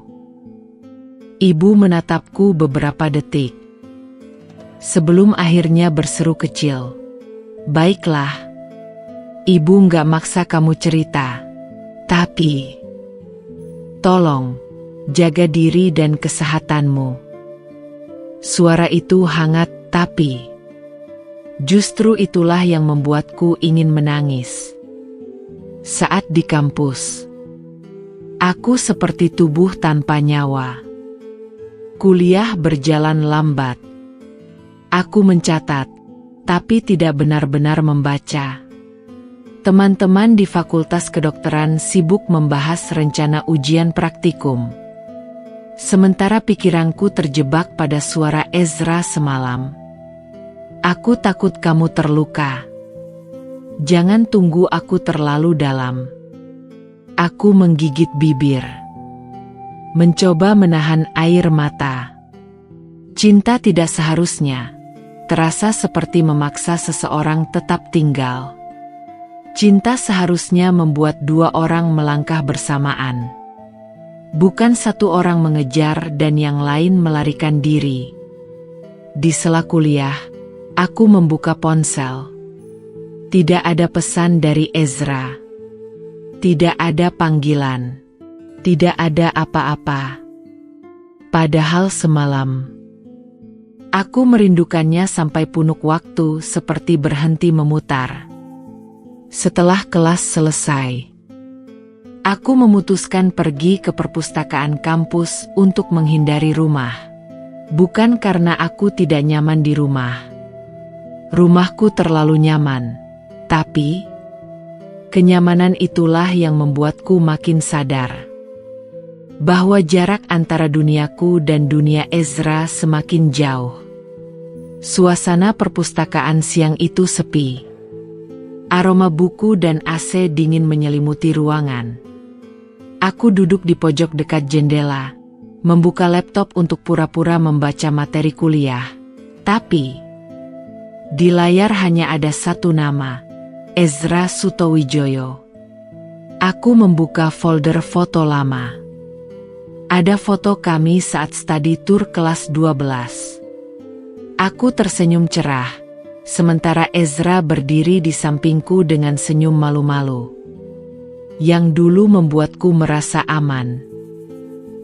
Ibu menatapku beberapa detik, sebelum akhirnya berseru kecil, "Baiklah, ibu nggak maksa kamu cerita. Tapi tolong, jaga diri dan kesehatanmu." Suara itu hangat, tapi justru itulah yang membuatku ingin menangis. Saat di kampus, aku seperti tubuh tanpa nyawa. Kuliah berjalan lambat. Aku mencatat, tapi tidak benar-benar membaca. Teman-teman di Fakultas Kedokteran sibuk membahas rencana ujian praktikum. Sementara pikiranku terjebak pada suara Ezra semalam. "Aku takut kamu terluka. Jangan tunggu aku terlalu dalam." Aku menggigit bibir, mencoba menahan air mata. Cinta tidak seharusnya terasa seperti memaksa seseorang tetap tinggal. Cinta seharusnya membuat dua orang melangkah bersamaan. Bukan satu orang mengejar dan yang lain melarikan diri. Di sela kuliah, aku membuka ponsel. Tidak ada pesan dari Ezra. Tidak ada panggilan. Tidak ada apa-apa. Padahal semalam, aku merindukannya sampai punuk waktu seperti berhenti memutar. Setelah kelas selesai, aku memutuskan pergi ke perpustakaan kampus untuk menghindari rumah. Bukan karena aku tidak nyaman di rumah. Rumahku terlalu nyaman. Tapi, kenyamanan itulah yang membuatku makin sadar bahwa jarak antara duniaku dan dunia Ezra semakin jauh. Suasana perpustakaan siang itu sepi. Aroma buku dan AC dingin menyelimuti ruangan. Aku duduk di pojok dekat jendela, membuka laptop untuk pura-pura membaca materi kuliah. Tapi, di layar hanya ada satu nama, Ezra Sutowijoyo. Aku membuka folder foto lama. Ada foto kami saat study tour kelas 12. Aku tersenyum cerah, sementara Ezra berdiri di sampingku dengan senyum malu-malu, yang dulu membuatku merasa aman.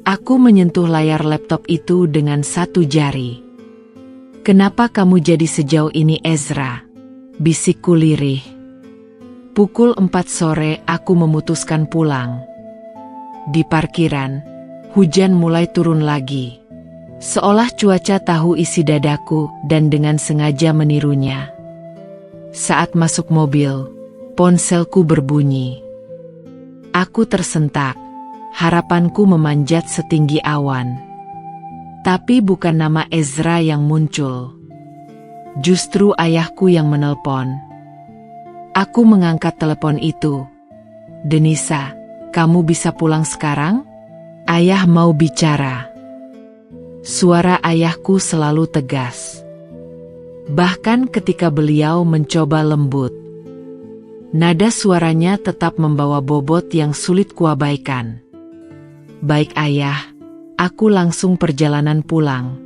Aku menyentuh layar laptop itu dengan satu jari. "Kenapa kamu jadi sejauh ini, Ezra?" bisikku lirih. Pukul 4 sore aku memutuskan pulang. Di parkiran, hujan mulai turun lagi. Seolah cuaca tahu isi dadaku dan dengan sengaja menirunya. Saat masuk mobil, ponselku berbunyi. Aku tersentak, harapanku memanjat setinggi awan. Tapi bukan nama Ezra yang muncul. Justru ayahku yang menelpon. Aku mengangkat telepon itu. "Denisa, kamu bisa pulang sekarang? Ayah mau bicara." Suara ayahku selalu tegas. Bahkan ketika beliau mencoba lembut, nada suaranya tetap membawa bobot yang sulit kuabaikan. "Baik ayah," aku langsung perjalanan pulang.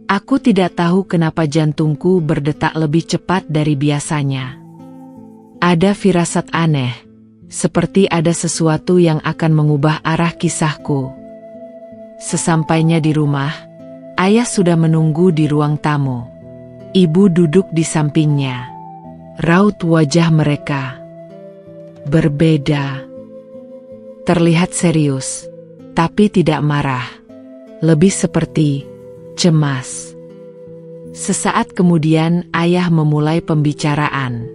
Aku tidak tahu kenapa jantungku berdetak lebih cepat dari biasanya. Ada firasat aneh, seperti ada sesuatu yang akan mengubah arah kisahku. Sesampainya di rumah, ayah sudah menunggu di ruang tamu. Ibu duduk di sampingnya. Raut wajah mereka berbeda. Terlihat serius, tapi tidak marah. Lebih seperti cemas. Sesaat kemudian ayah memulai pembicaraan.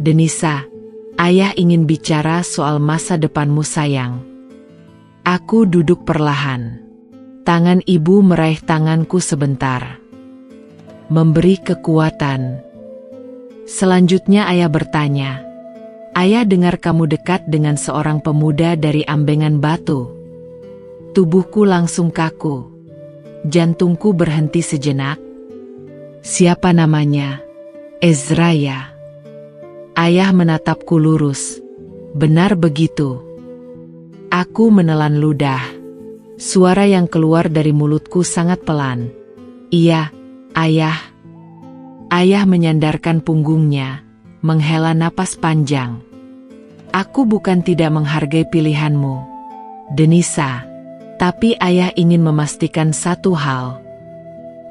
"Denisa, ayah ingin bicara soal masa depanmu sayang." Aku duduk perlahan. Tangan ibu meraih tanganku sebentar, memberi kekuatan. Selanjutnya ayah bertanya, "Ayah dengar kamu dekat dengan seorang pemuda dari Ambengan Batu." Tubuhku langsung kaku. Jantungku berhenti sejenak. "Siapa namanya?" "Ezra ya." Ayah menatapku lurus. "Benar begitu." Aku menelan ludah. Suara yang keluar dari mulutku sangat pelan. "Iya, ayah." Ayah menyandarkan punggungnya, menghela napas panjang. "Aku bukan tidak menghargai pilihanmu, Denisa. Tapi ayah ingin memastikan satu hal."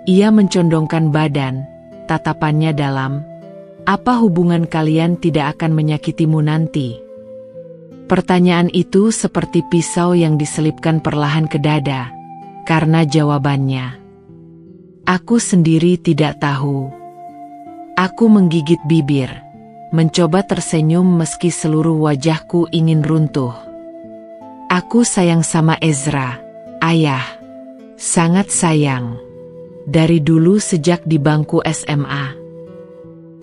Ia mencondongkan badan, tatapannya dalam. "Apa hubungan kalian tidak akan menyakitimu nanti?" Pertanyaan itu seperti pisau yang diselipkan perlahan ke dada, karena jawabannya aku sendiri tidak tahu. Aku menggigit bibir, mencoba tersenyum meski seluruh wajahku ingin runtuh. "Aku sayang sama Ezra, ayah. Sangat sayang. Dari dulu sejak di bangku SMA."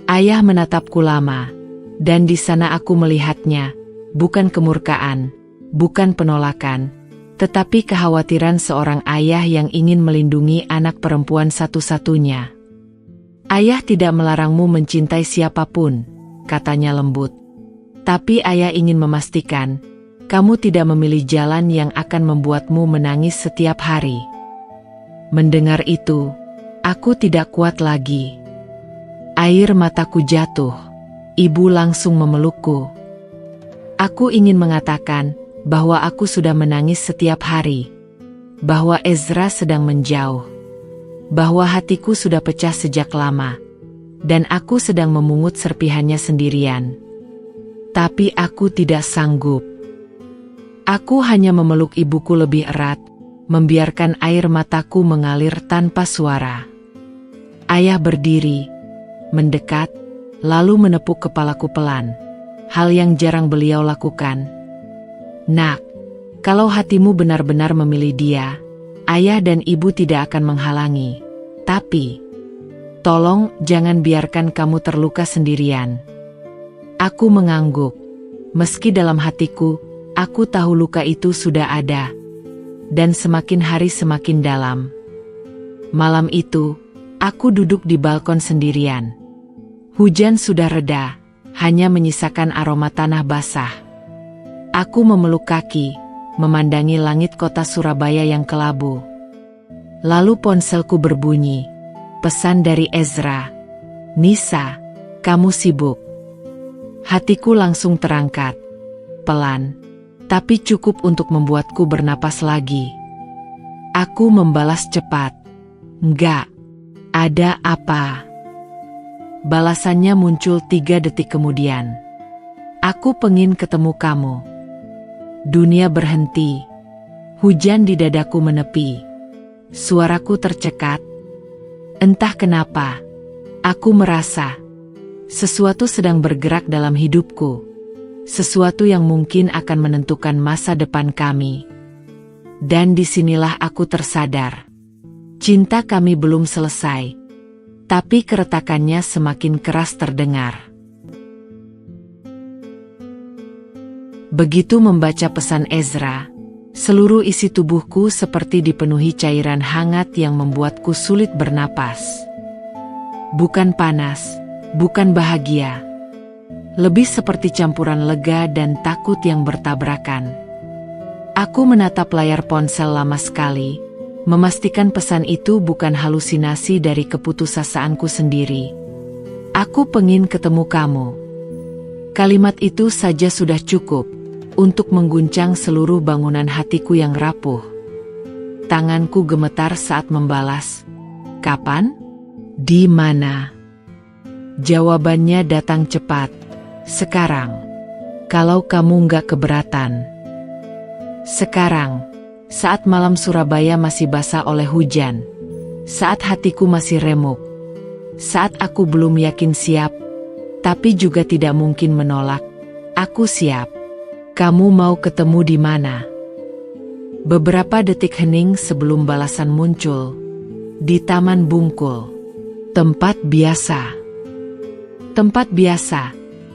Ayah menatapku lama, dan di sana aku melihatnya. Bukan kemurkaan, bukan penolakan, tetapi kekhawatiran seorang ayah yang ingin melindungi anak perempuan satu-satunya. "Ayah tidak melarangmu mencintai siapapun," katanya lembut. "Tapi ayah ingin memastikan, kamu tidak memilih jalan yang akan membuatmu menangis setiap hari." Mendengar itu, aku tidak kuat lagi. Air mataku jatuh. Ibu langsung memelukku. Aku ingin mengatakan bahwa aku sudah menangis setiap hari, bahwa Ezra sedang menjauh, bahwa hatiku sudah pecah sejak lama, dan aku sedang memungut serpihannya sendirian. Tapi aku tidak sanggup. Aku hanya memeluk ibuku lebih erat, membiarkan air mataku mengalir tanpa suara. Ayah berdiri, mendekat, lalu menepuk kepalaku pelan. Hal yang jarang beliau lakukan. Nak, kalau hatimu benar-benar memilih dia, ayah dan ibu tidak akan menghalangi. Tapi, tolong jangan biarkan kamu terluka sendirian. Aku mengangguk. Meski dalam hatiku, aku tahu luka itu sudah ada. Dan semakin hari semakin dalam. Malam itu, aku duduk di balkon sendirian. Hujan sudah reda, hanya menyisakan aroma tanah basah. Aku memeluk kaki, memandangi langit kota Surabaya yang kelabu. Lalu ponselku berbunyi. Pesan dari Ezra. Nisa, kamu sibuk. Hatiku langsung terangkat. Pelan, tapi cukup untuk membuatku bernapas lagi. Aku membalas cepat. Enggak. Ada apa? Balasannya muncul 3 detik kemudian. Aku pengen ketemu kamu. Dunia berhenti. Hujan di dadaku menepi. Suaraku tercekat. Entah kenapa, aku merasa sesuatu sedang bergerak dalam hidupku. Sesuatu yang mungkin akan menentukan masa depan kami. Dan disinilah aku tersadar. Cinta kami belum selesai. Tapi keretakannya semakin keras terdengar. Begitu membaca pesan Ezra, seluruh isi tubuhku seperti dipenuhi cairan hangat yang membuatku sulit bernapas. Bukan panas, bukan bahagia. Lebih seperti campuran lega dan takut yang bertabrakan. Aku menatap layar ponsel lama sekali, memastikan pesan itu bukan halusinasi dari keputusasaanku sendiri. Aku pengen ketemu kamu. Kalimat itu saja sudah cukup untuk mengguncang seluruh bangunan hatiku yang rapuh. Tanganku gemetar saat membalas. Kapan? Di mana? Jawabannya datang cepat. Sekarang. Kalau kamu nggak keberatan. Sekarang. Saat malam Surabaya masih basah oleh hujan. Saat hatiku masih remuk. Saat aku belum yakin siap. Tapi juga tidak mungkin menolak. Aku siap. Kamu mau ketemu di mana? Beberapa detik hening sebelum balasan muncul. Di Taman Bungkul. Tempat biasa. Tempat biasa.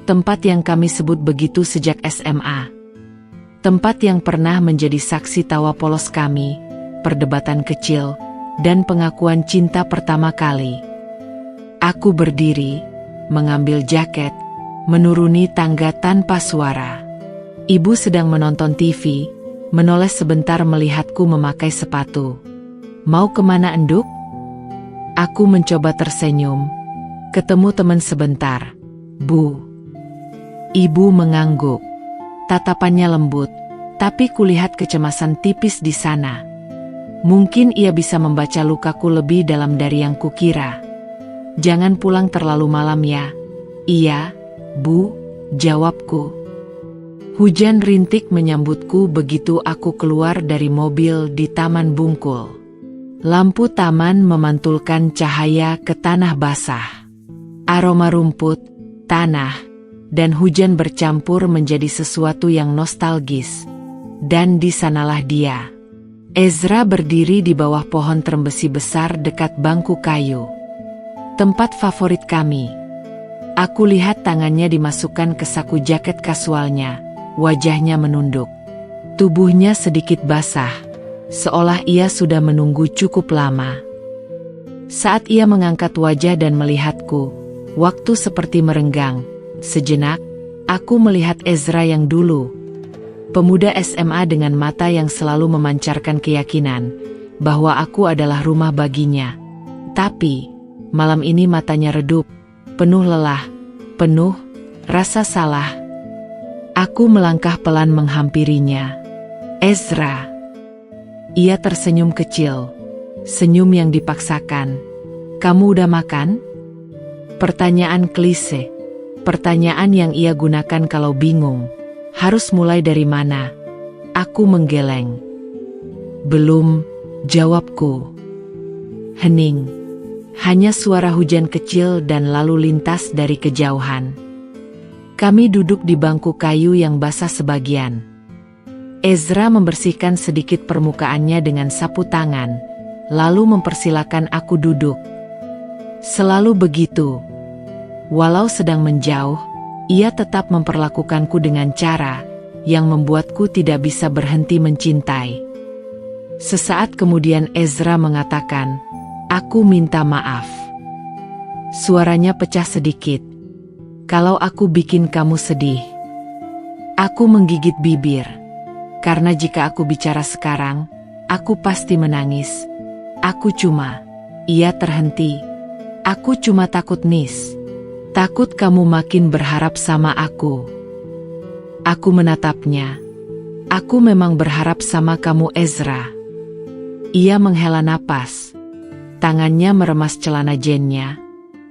Tempat yang kami sebut begitu sejak SMA. Tempat yang pernah menjadi saksi tawa polos kami, perdebatan kecil, dan pengakuan cinta pertama kali. Aku berdiri, mengambil jaket, menuruni tangga tanpa suara. Ibu sedang menonton TV, menoleh sebentar melihatku memakai sepatu. Mau kemana, Enduk? Aku mencoba tersenyum. Ketemu teman sebentar, Bu. Ibu mengangguk. Tatapannya lembut, tapi kulihat kecemasan tipis di sana. Mungkin ia bisa membaca lukaku lebih dalam dari yang kukira. Jangan pulang terlalu malam ya. Iya, Bu, jawabku. Hujan rintik menyambutku begitu aku keluar dari mobil di Taman Bungkul. Lampu taman memantulkan cahaya ke tanah basah. Aroma rumput, tanah, dan hujan bercampur menjadi sesuatu yang nostalgis. Dan di sanalah dia. Ezra berdiri di bawah pohon trembesi besar dekat bangku kayu. Tempat favorit kami. Aku lihat tangannya dimasukkan ke saku jaket kasualnya, wajahnya menunduk. Tubuhnya sedikit basah, seolah ia sudah menunggu cukup lama. Saat ia mengangkat wajah dan melihatku, waktu seperti merenggang. Sejenak, aku melihat Ezra yang dulu. Pemuda SMA dengan mata yang selalu memancarkan keyakinan bahwa aku adalah rumah baginya. Tapi, malam ini matanya redup, penuh lelah, penuh rasa salah. Aku melangkah pelan menghampirinya. Ezra. Ia tersenyum kecil. Senyum yang dipaksakan. Kamu udah makan? Pertanyaan klise. Pertanyaan yang ia gunakan kalau bingung. Harus mulai dari mana? Aku menggeleng. Belum, jawabku. Hening. Hanya suara hujan kecil dan lalu lintas dari kejauhan. Kami duduk di bangku kayu yang basah sebagian. Ezra membersihkan sedikit permukaannya dengan sapu tangan, lalu mempersilakan aku duduk. Selalu begitu. Walau sedang menjauh, ia tetap memperlakukanku dengan cara yang membuatku tidak bisa berhenti mencintai. Sesaat kemudian Ezra mengatakan, "Aku minta maaf." Suaranya pecah sedikit. "Kalau aku bikin kamu sedih." Aku menggigit bibir. Karena jika aku bicara sekarang, aku pasti menangis. Ia terhenti. "Aku cuma takut, Nis. Takut kamu makin berharap sama aku." Aku menatapnya. "Aku memang berharap sama kamu, Ezra." Ia menghela napas. Tangannya meremas celana jennya.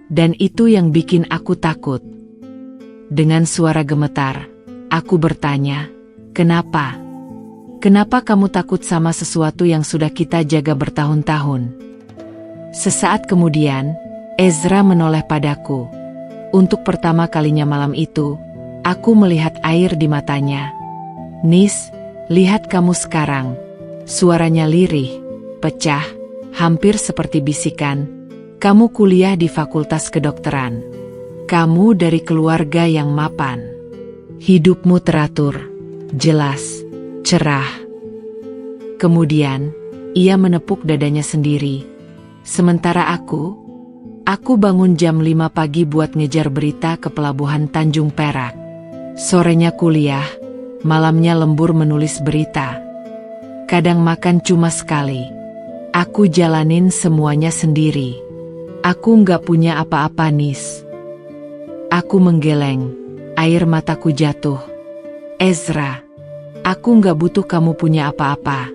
Dan itu yang bikin aku takut. Dengan suara gemetar, aku bertanya, "Kenapa? Kenapa kamu takut sama sesuatu yang sudah kita jaga bertahun-tahun?" Sesaat kemudian, Ezra menoleh padaku. Untuk pertama kalinya malam itu, aku melihat air di matanya. "Nis, lihat kamu sekarang." Suaranya lirih, pecah, hampir seperti bisikan. "Kamu kuliah di Fakultas Kedokteran. Kamu dari keluarga yang mapan. Hidupmu teratur, jelas, cerah." Kemudian, ia menepuk dadanya sendiri. Sementara aku bangun jam 5 pagi buat ngejar berita ke pelabuhan Tanjung Perak. Sorenya kuliah, malamnya lembur menulis berita. Kadang makan cuma sekali. Aku jalanin semuanya sendiri. Aku nggak punya apa-apa, Nis. Aku menggeleng, air mataku jatuh. "Ezra, aku nggak butuh kamu punya apa-apa.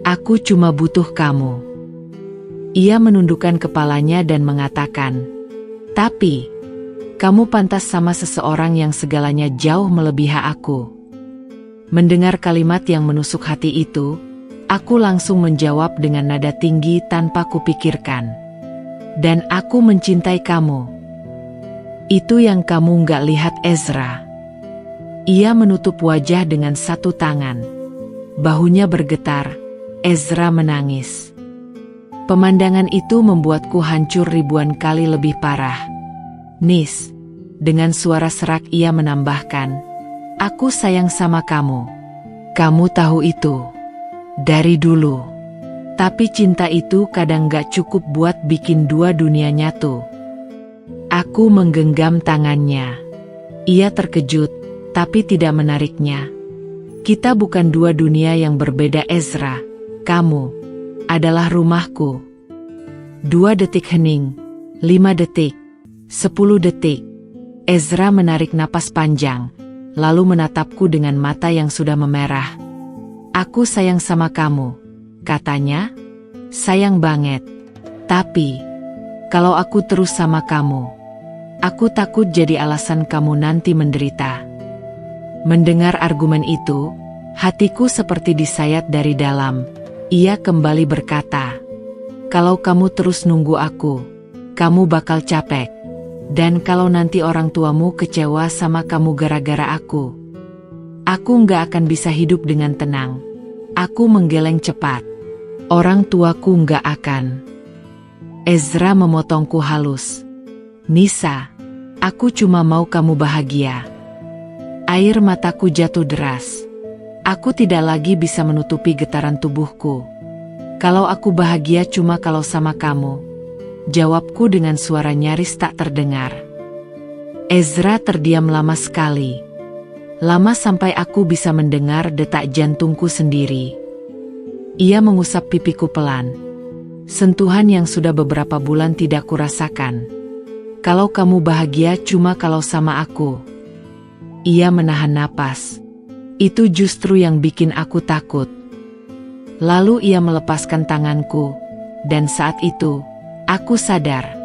Aku cuma butuh kamu." Ia menundukkan kepalanya dan mengatakan, "Tapi, kamu pantas sama seseorang yang segalanya jauh melebihi aku." Mendengar kalimat yang menusuk hati itu, aku langsung menjawab dengan nada tinggi tanpa kupikirkan. "Dan aku mencintai kamu." "Itu yang kamu nggak lihat, Ezra." Ia menutup wajah dengan satu tangan. Bahunya bergetar. Ezra menangis. Pemandangan itu membuatku hancur ribuan kali lebih parah. "Nis," dengan suara serak ia menambahkan, "aku sayang sama kamu. Kamu tahu itu dari dulu. Tapi cinta itu kadang gak cukup buat bikin dua dunia nyatu." Aku menggenggam tangannya. Ia terkejut, tapi tidak menariknya. "Kita bukan dua dunia yang berbeda, Ezra. Kamu adalah rumahku." 2 detik hening, 5 detik, 10 detik. Ezra menarik napas panjang, lalu menatapku dengan mata yang sudah memerah. "Aku sayang sama kamu," katanya. "Sayang banget. Tapi, kalau aku terus sama kamu, aku takut jadi alasan kamu nanti menderita." Mendengar argumen itu, hatiku seperti disayat dari dalam. Ia kembali berkata, "Kalau kamu terus nunggu aku, kamu bakal capek. Dan kalau nanti orang tuamu kecewa sama kamu gara-gara aku nggak akan bisa hidup dengan tenang." Aku menggeleng cepat. "Orang tuaku nggak akan." Ezra memotongku halus. "Nisa, aku cuma mau kamu bahagia." Air mataku jatuh deras. Aku tidak lagi bisa menutupi getaran tubuhku. "Kalau aku bahagia cuma kalau sama kamu," jawabku dengan suara nyaris tak terdengar. Ezra terdiam lama sekali. Lama sampai aku bisa mendengar detak jantungku sendiri. Ia mengusap pipiku pelan. Sentuhan yang sudah beberapa bulan tidak kurasakan. "Kalau kamu bahagia cuma kalau sama aku." Ia menahan napas. Itu justru yang bikin aku takut. Lalu ia melepaskan tanganku, dan saat itu, aku sadar.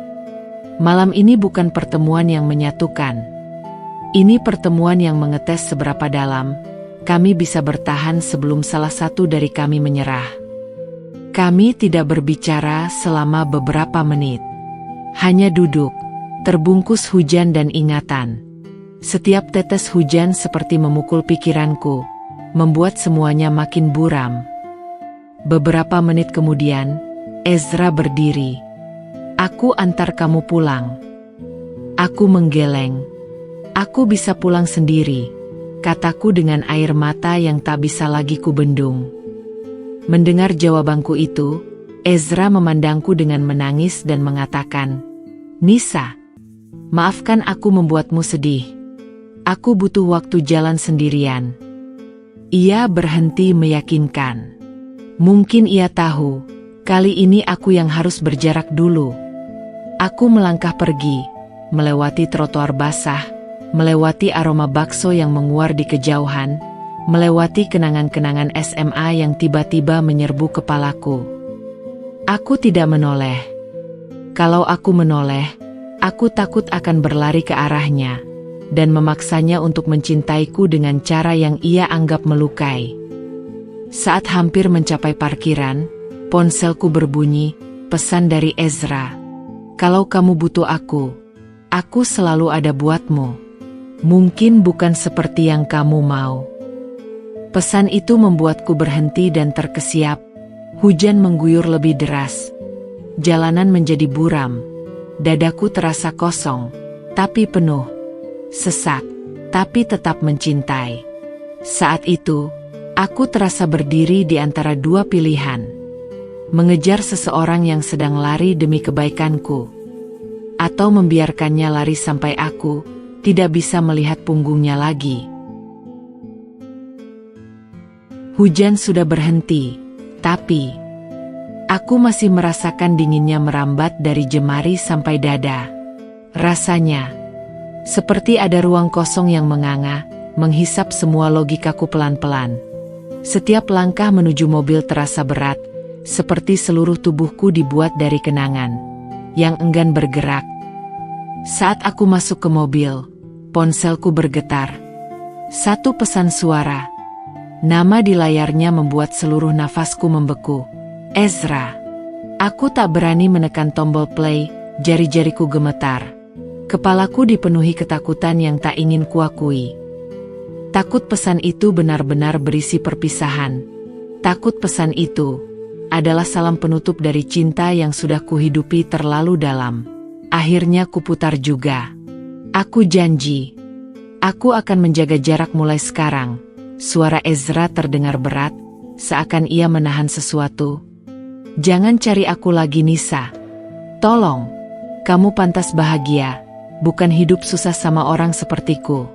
Malam ini bukan pertemuan yang menyatukan. Ini pertemuan yang mengetes seberapa dalam kami bisa bertahan sebelum salah satu dari kami menyerah. Kami tidak berbicara selama beberapa menit. Hanya duduk, terbungkus hujan dan ingatan. Setiap tetes hujan seperti memukul pikiranku, membuat semuanya makin buram. Beberapa menit kemudian, Ezra berdiri. Aku antar kamu pulang. Aku menggeleng. Aku bisa pulang sendiri, kataku dengan air mata yang tak bisa lagi kubendung. Mendengar jawabanku itu, Ezra memandangku dengan menangis dan mengatakan, "Nisa, maafkan aku membuatmu sedih. Aku butuh waktu jalan sendirian." Ia berhenti meyakinkan. Mungkin ia tahu, kali ini aku yang harus berjarak dulu. Aku melangkah pergi, melewati trotoar basah, melewati aroma bakso yang menguar di kejauhan, melewati kenangan-kenangan SMA yang tiba-tiba menyerbu kepalaku. Aku tidak menoleh. Kalau aku menoleh, aku takut akan berlari ke arahnya, dan memaksanya untuk mencintaiku dengan cara yang ia anggap melukai. Saat hampir mencapai parkiran, ponselku berbunyi, pesan dari Ezra. "Kalau kamu butuh aku selalu ada buatmu. Mungkin bukan seperti yang kamu mau." Pesan itu membuatku berhenti dan terkesiap. Hujan mengguyur lebih deras. Jalanan menjadi buram. Dadaku terasa kosong, tapi penuh. Sesak, tapi tetap mencintai. Saat itu, aku terasa berdiri di antara dua pilihan. Mengejar seseorang yang sedang lari demi kebaikanku, atau membiarkannya lari sampai aku tidak bisa melihat punggungnya lagi. Hujan sudah berhenti, tapi aku masih merasakan dinginnya merambat dari jemari sampai dada. Rasanya seperti ada ruang kosong yang menganga, menghisap semua logikaku pelan-pelan. Setiap langkah menuju mobil terasa berat, seperti seluruh tubuhku dibuat dari kenangan yang enggan bergerak. Saat aku masuk ke mobil, ponselku bergetar. Satu pesan suara. Nama di layarnya membuat seluruh nafasku membeku. Ezra. Aku tak berani menekan tombol play, jari-jariku gemetar. Kepalaku dipenuhi ketakutan yang tak ingin kuakui. Takut pesan itu benar-benar berisi perpisahan. Takut pesan itu adalah salam penutup dari cinta yang sudah kuhidupi terlalu dalam. Akhirnya kuputar juga. Aku janji. Aku akan menjaga jarak mulai sekarang. Suara Ezra terdengar berat, seakan ia menahan sesuatu. Jangan cari aku lagi, Nisa. Tolong. Kamu pantas bahagia, bukan hidup susah sama orang sepertiku.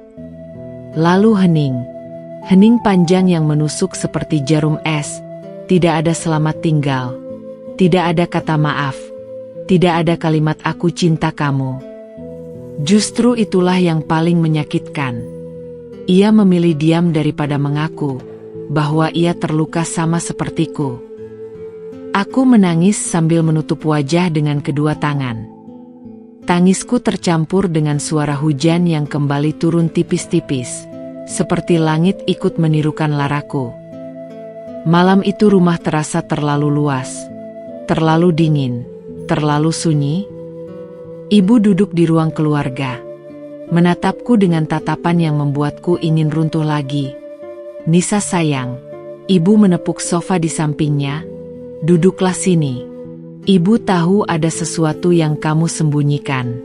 Lalu hening. Hening panjang yang menusuk seperti jarum es. Tidak ada selamat tinggal. Tidak ada kata maaf. Tidak ada kalimat aku cinta kamu. Justru itulah yang paling menyakitkan. Ia memilih diam daripada mengaku bahwa ia terluka sama sepertiku. Aku menangis sambil menutup wajah dengan kedua tangan. Tangisku tercampur dengan suara hujan yang kembali turun tipis-tipis, seperti langit ikut menirukan laraku. Malam itu rumah terasa terlalu luas, terlalu dingin, terlalu sunyi. Ibu duduk di ruang keluarga, menatapku dengan tatapan yang membuatku ingin runtuh lagi. Nisa sayang, ibu menepuk sofa di sampingnya. Duduklah sini. Ibu tahu ada sesuatu yang kamu sembunyikan.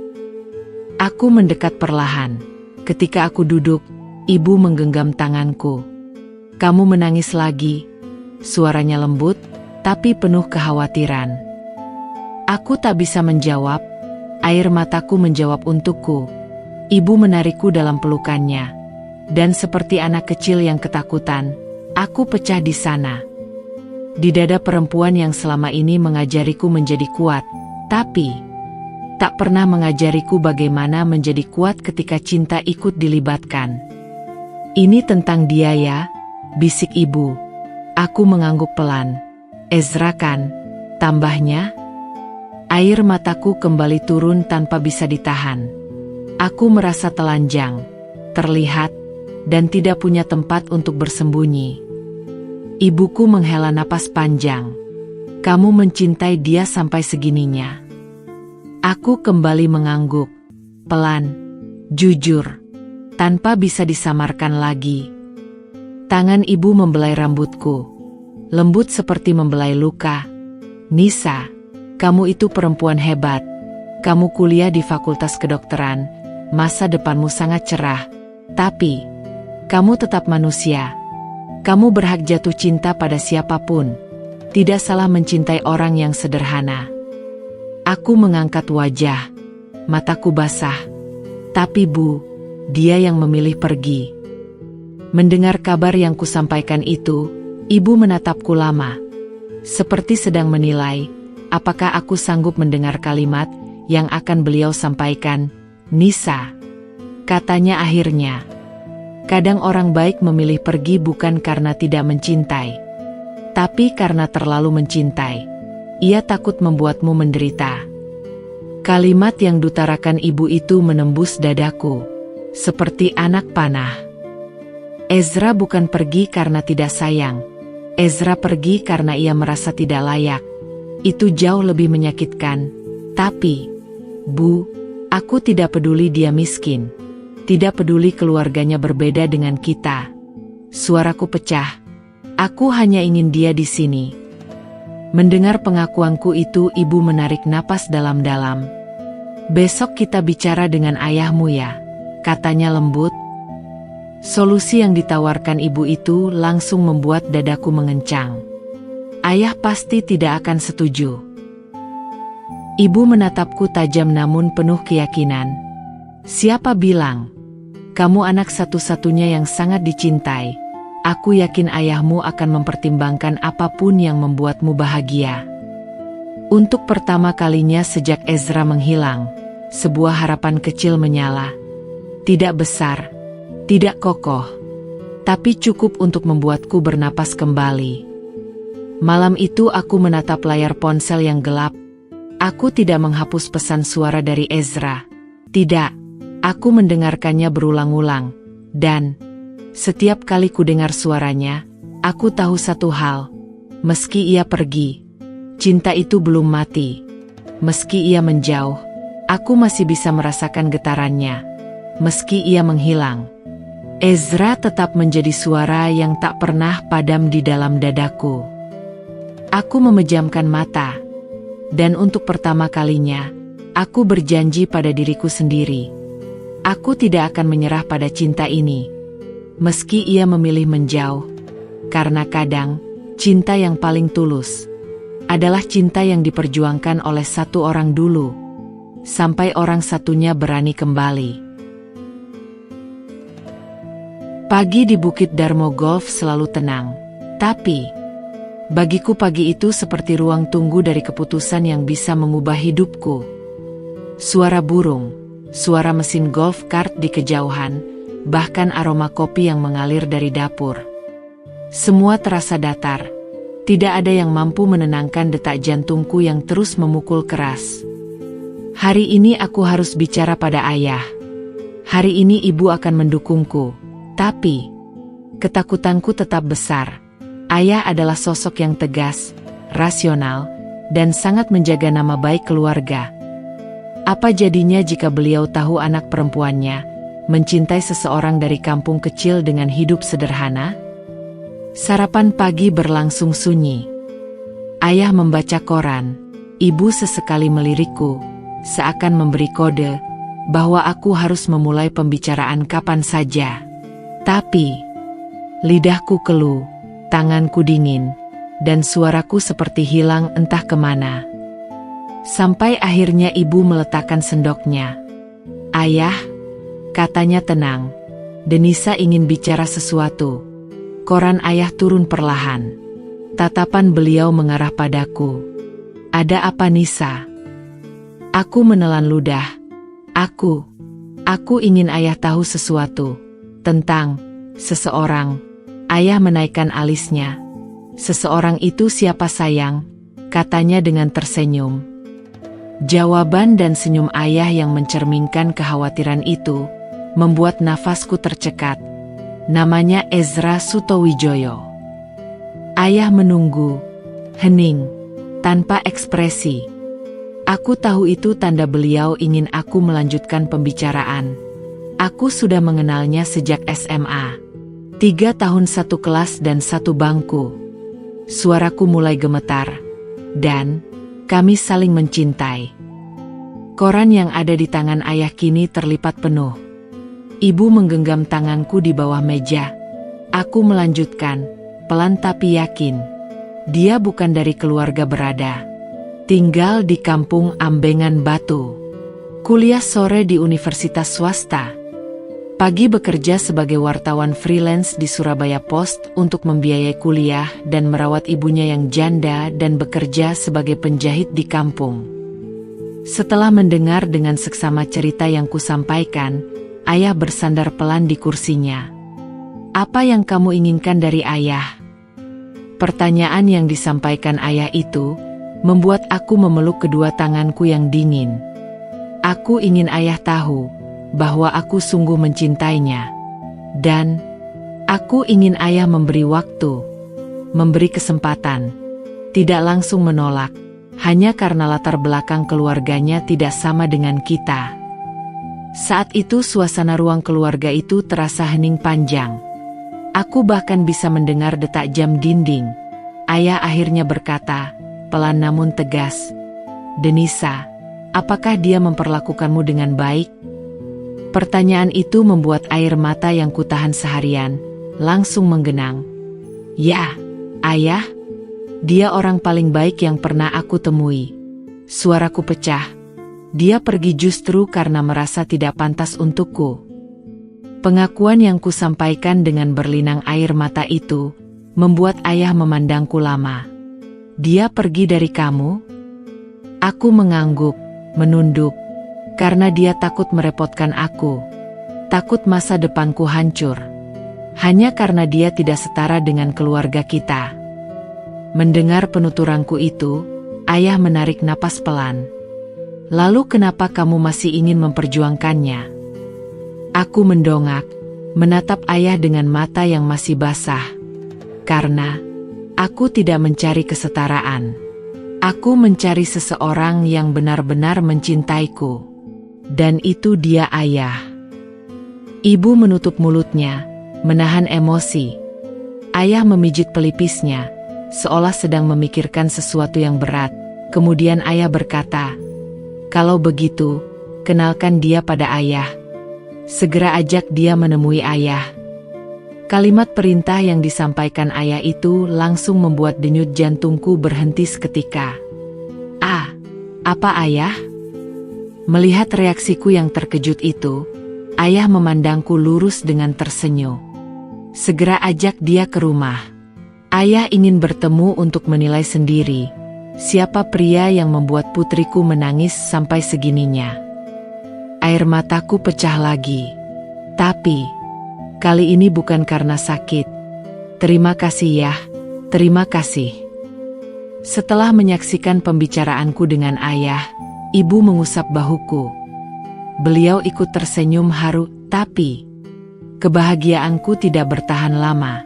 Aku mendekat perlahan. Ketika aku duduk, ibu menggenggam tanganku. Kamu menangis lagi. Suaranya lembut, tapi penuh kekhawatiran. Aku tak bisa menjawab. Air mataku menjawab untukku. Ibu menarikku dalam pelukannya. Dan seperti anak kecil yang ketakutan, aku pecah di sana. Di dada perempuan yang selama ini mengajariku menjadi kuat, tapi tak pernah mengajariku bagaimana menjadi kuat ketika cinta ikut dilibatkan. Ini tentang dia ya, bisik ibu. Aku mengangguk pelan. Ezra kan, tambahnya. Air mataku kembali turun tanpa bisa ditahan. Aku merasa telanjang. terlihat, dan tidak punya tempat untuk bersembunyi. Ibuku menghela napas panjang. Kamu mencintai dia sampai segininya. Aku kembali mengangguk. Pelan, jujur, tanpa bisa disamarkan lagi. Tangan ibu membelai rambutku. Lembut seperti membelai luka. Nisa, kamu itu perempuan hebat. Kamu kuliah di fakultas kedokteran. Masa depanmu sangat cerah. Tapi, kamu tetap manusia. Kamu berhak jatuh cinta pada siapapun. Tidak salah mencintai orang yang sederhana. Aku mengangkat wajah. Mataku basah. Tapi Bu, dia yang memilih pergi. Mendengar kabar yang kusampaikan itu, ibu menatapku lama. Seperti sedang menilai, apakah aku sanggup mendengar kalimat yang akan beliau sampaikan. Nisa, katanya akhirnya. Kadang orang baik memilih pergi bukan karena tidak mencintai, tapi karena terlalu mencintai. Ia takut membuatmu menderita. Kalimat yang diutarakan ibu itu menembus dadaku, seperti anak panah. Ezra bukan pergi karena tidak sayang. Ezra pergi karena ia merasa tidak layak. Itu jauh lebih menyakitkan. Tapi, Bu, aku tidak peduli dia miskin. Tidak peduli keluarganya berbeda dengan kita. Suaraku pecah. Aku hanya ingin dia di sini. Mendengar pengakuanku itu, ibu menarik napas dalam-dalam. Besok kita bicara dengan ayahmu ya, katanya lembut. Solusi yang ditawarkan ibu itu langsung membuat dadaku mengencang. Ayah pasti tidak akan setuju. Ibu menatapku tajam namun penuh keyakinan. Siapa bilang? Kamu anak satu-satunya yang sangat dicintai. Aku yakin ayahmu akan mempertimbangkan apapun yang membuatmu bahagia. Untuk pertama kalinya sejak Ezra menghilang, sebuah harapan kecil menyala. Tidak besar, tidak kokoh, tapi cukup untuk membuatku bernapas kembali. Malam itu aku menatap layar ponsel yang gelap. Aku tidak menghapus pesan suara dari Ezra. Tidak, aku mendengarkannya berulang-ulang. Dan setiap kali ku dengar suaranya, aku tahu satu hal. Meski ia pergi, cinta itu belum mati. Meski ia menjauh, aku masih bisa merasakan getarannya. Meski ia menghilang, Ezra tetap menjadi suara yang tak pernah padam di dalam dadaku. Aku memejamkan mata. Dan untuk pertama kalinya, aku berjanji pada diriku sendiri. Aku tidak akan menyerah pada cinta ini. Meski ia memilih menjauh, karena kadang, cinta yang paling tulus adalah cinta yang diperjuangkan oleh satu orang dulu, sampai orang satunya berani kembali. Pagi di Bukit Darmo Golf selalu tenang, tapi bagiku pagi itu seperti ruang tunggu dari keputusan yang bisa mengubah hidupku. Suara burung, suara mesin golf cart di kejauhan, bahkan aroma kopi yang mengalir dari dapur. Semua terasa datar. Tidak ada yang mampu menenangkan detak jantungku yang terus memukul keras. Hari ini aku harus bicara pada ayah. Hari ini ibu akan mendukungku. Tapi, ketakutanku tetap besar. Ayah adalah sosok yang tegas, rasional, dan sangat menjaga nama baik keluarga. Apa jadinya jika beliau tahu anak perempuannya mencintai seseorang dari kampung kecil dengan hidup sederhana? Sarapan pagi berlangsung sunyi. Ayah membaca koran. Ibu sesekali melirikku, seakan memberi kode bahwa aku harus memulai pembicaraan kapan saja. Tapi, lidahku keluh, tanganku dingin, dan suaraku seperti hilang entah kemana. Sampai akhirnya ibu meletakkan sendoknya. Ayah, katanya tenang. Denisa ingin bicara sesuatu. Koran ayah turun perlahan. Tatapan beliau mengarah padaku. Ada apa Nisa? Aku menelan ludah. Aku ingin ayah tahu sesuatu. Tentang seseorang. Ayah menaikkan alisnya. Seseorang itu siapa sayang? Katanya dengan tersenyum. Jawaban dan senyum ayah yang mencerminkan kekhawatiran itu membuat nafasku tercekat. Namanya Ezra Sutowijoyo. Ayah menunggu, hening, tanpa ekspresi. Aku tahu itu tanda beliau ingin aku melanjutkan pembicaraan. Aku sudah mengenalnya sejak SMA. 3 tahun satu kelas dan satu bangku. Suaraku mulai gemetar. Dan kami saling mencintai. Koran yang ada di tangan ayah kini terlipat penuh. Ibu menggenggam tanganku di bawah meja. Aku melanjutkan, pelan tapi yakin. Dia bukan dari keluarga berada. Tinggal di kampung Ambengan Batu. Kuliah sore di universitas swasta. Pagi bekerja sebagai wartawan freelance di Surabaya Post untuk membiayai kuliah dan merawat ibunya yang janda dan bekerja sebagai penjahit di kampung. Setelah mendengar dengan seksama cerita yang kusampaikan, ayah bersandar pelan di kursinya. "Apa yang kamu inginkan dari ayah?" Pertanyaan yang disampaikan ayah itu membuat aku memeluk kedua tanganku yang dingin. Aku ingin ayah tahu bahwa aku sungguh mencintainya. Dan aku ingin ayah memberi waktu, memberi kesempatan. Tidak langsung menolak, hanya karena latar belakang keluarganya tidak sama dengan kita. Saat itu suasana ruang keluarga itu terasa hening panjang. Aku bahkan bisa mendengar detak jam dinding. Ayah akhirnya berkata, pelan namun tegas, "Denisa, apakah dia memperlakukanmu dengan baik?" Pertanyaan itu membuat air mata yang kutahan seharian langsung menggenang. "Ya, ayah, dia orang paling baik yang pernah aku temui." Suaraku pecah. Dia pergi justru karena merasa tidak pantas untukku. Pengakuan yang kusampaikan dengan berlinang air mata itu membuat ayah memandangku lama. "Dia pergi dari kamu?" Aku mengangguk, menunduk. Karena dia takut merepotkan aku. Takut masa depanku hancur. Hanya karena dia tidak setara dengan keluarga kita. Mendengar penuturanku itu, ayah menarik napas pelan. "Lalu kenapa kamu masih ingin memperjuangkannya?" Aku mendongak, menatap ayah dengan mata yang masih basah. Karena aku tidak mencari kesetaraan. Aku mencari seseorang yang benar-benar mencintaiku. Dan itu dia ayah. Ibu menutup mulutnya, menahan emosi. Ayah memijit pelipisnya, seolah sedang memikirkan sesuatu yang berat. Kemudian ayah berkata, "Kalau begitu, kenalkan dia pada ayah. Segera ajak dia menemui ayah." Kalimat perintah yang disampaikan ayah itu langsung membuat denyut jantungku berhenti seketika. "Ah, apa ayah?" Melihat reaksiku yang terkejut itu, ayah memandangku lurus dengan tersenyum. "Segera ajak dia ke rumah. Ayah ingin bertemu untuk menilai sendiri siapa pria yang membuat putriku menangis sampai segininya." Air mataku pecah lagi. Tapi kali ini bukan karena sakit. "Terima kasih ya, terima kasih." Setelah menyaksikan pembicaraanku dengan ayah, ibu mengusap bahuku. Beliau ikut tersenyum haru, tapi kebahagiaanku tidak bertahan lama.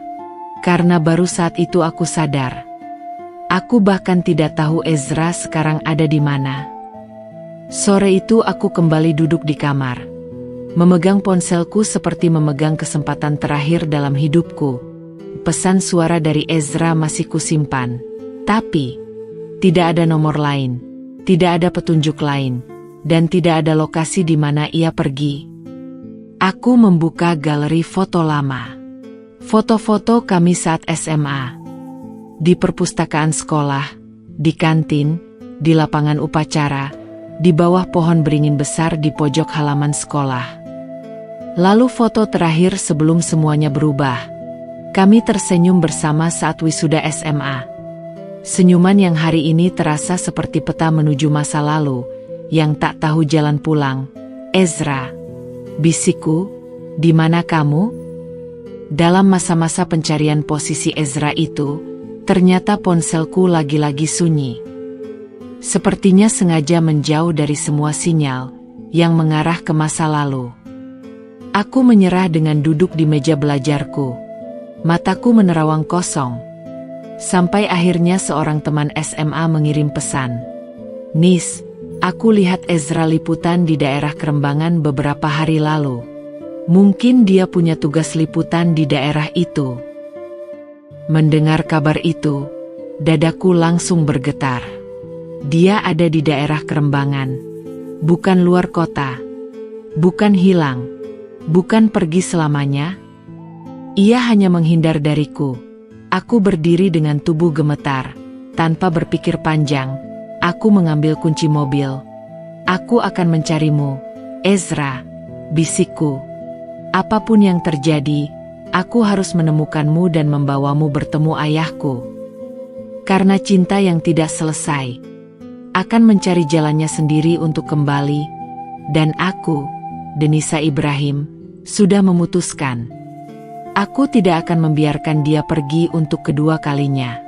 Karena baru saat itu aku sadar. Aku bahkan tidak tahu Ezra sekarang ada di mana. Sore itu aku kembali duduk di kamar. Memegang ponselku seperti memegang kesempatan terakhir dalam hidupku. Pesan suara dari Ezra masih kusimpan. Tapi tidak ada nomor lain. Tidak ada petunjuk lain, dan tidak ada lokasi di mana ia pergi. Aku membuka galeri foto lama. Foto-foto kami saat SMA. Di perpustakaan sekolah, di kantin, di lapangan upacara, di bawah pohon beringin besar di pojok halaman sekolah. Lalu foto terakhir sebelum semuanya berubah. Kami tersenyum bersama saat wisuda SMA. Senyuman yang hari ini terasa seperti peta menuju masa lalu, yang tak tahu jalan pulang. "Ezra," bisikku, "di mana kamu?" Dalam masa-masa pencarian posisi Ezra itu, ternyata ponselku lagi-lagi sunyi. Sepertinya sengaja menjauh dari semua sinyal yang mengarah ke masa lalu. Aku menyerah dengan duduk di meja belajarku. Mataku menerawang kosong. Sampai akhirnya seorang teman SMA mengirim pesan. "Nis, aku lihat Ezra liputan di daerah Kerembangan beberapa hari lalu. Mungkin dia punya tugas liputan di daerah itu." Mendengar kabar itu, dadaku langsung bergetar. Dia ada di daerah Kerembangan, bukan luar kota, bukan hilang, bukan pergi selamanya. Ia hanya menghindar dariku. Aku berdiri dengan tubuh gemetar. Tanpa berpikir panjang, aku mengambil kunci mobil. "Aku akan mencarimu, Ezra," bisikku. "Apapun yang terjadi, aku harus menemukanmu dan membawamu bertemu ayahku. Karena cinta yang tidak selesai akan mencari jalannya sendiri untuk kembali. Dan aku, Denisa Ibrahim, sudah memutuskan. Aku tidak akan membiarkan dia pergi untuk kedua kalinya."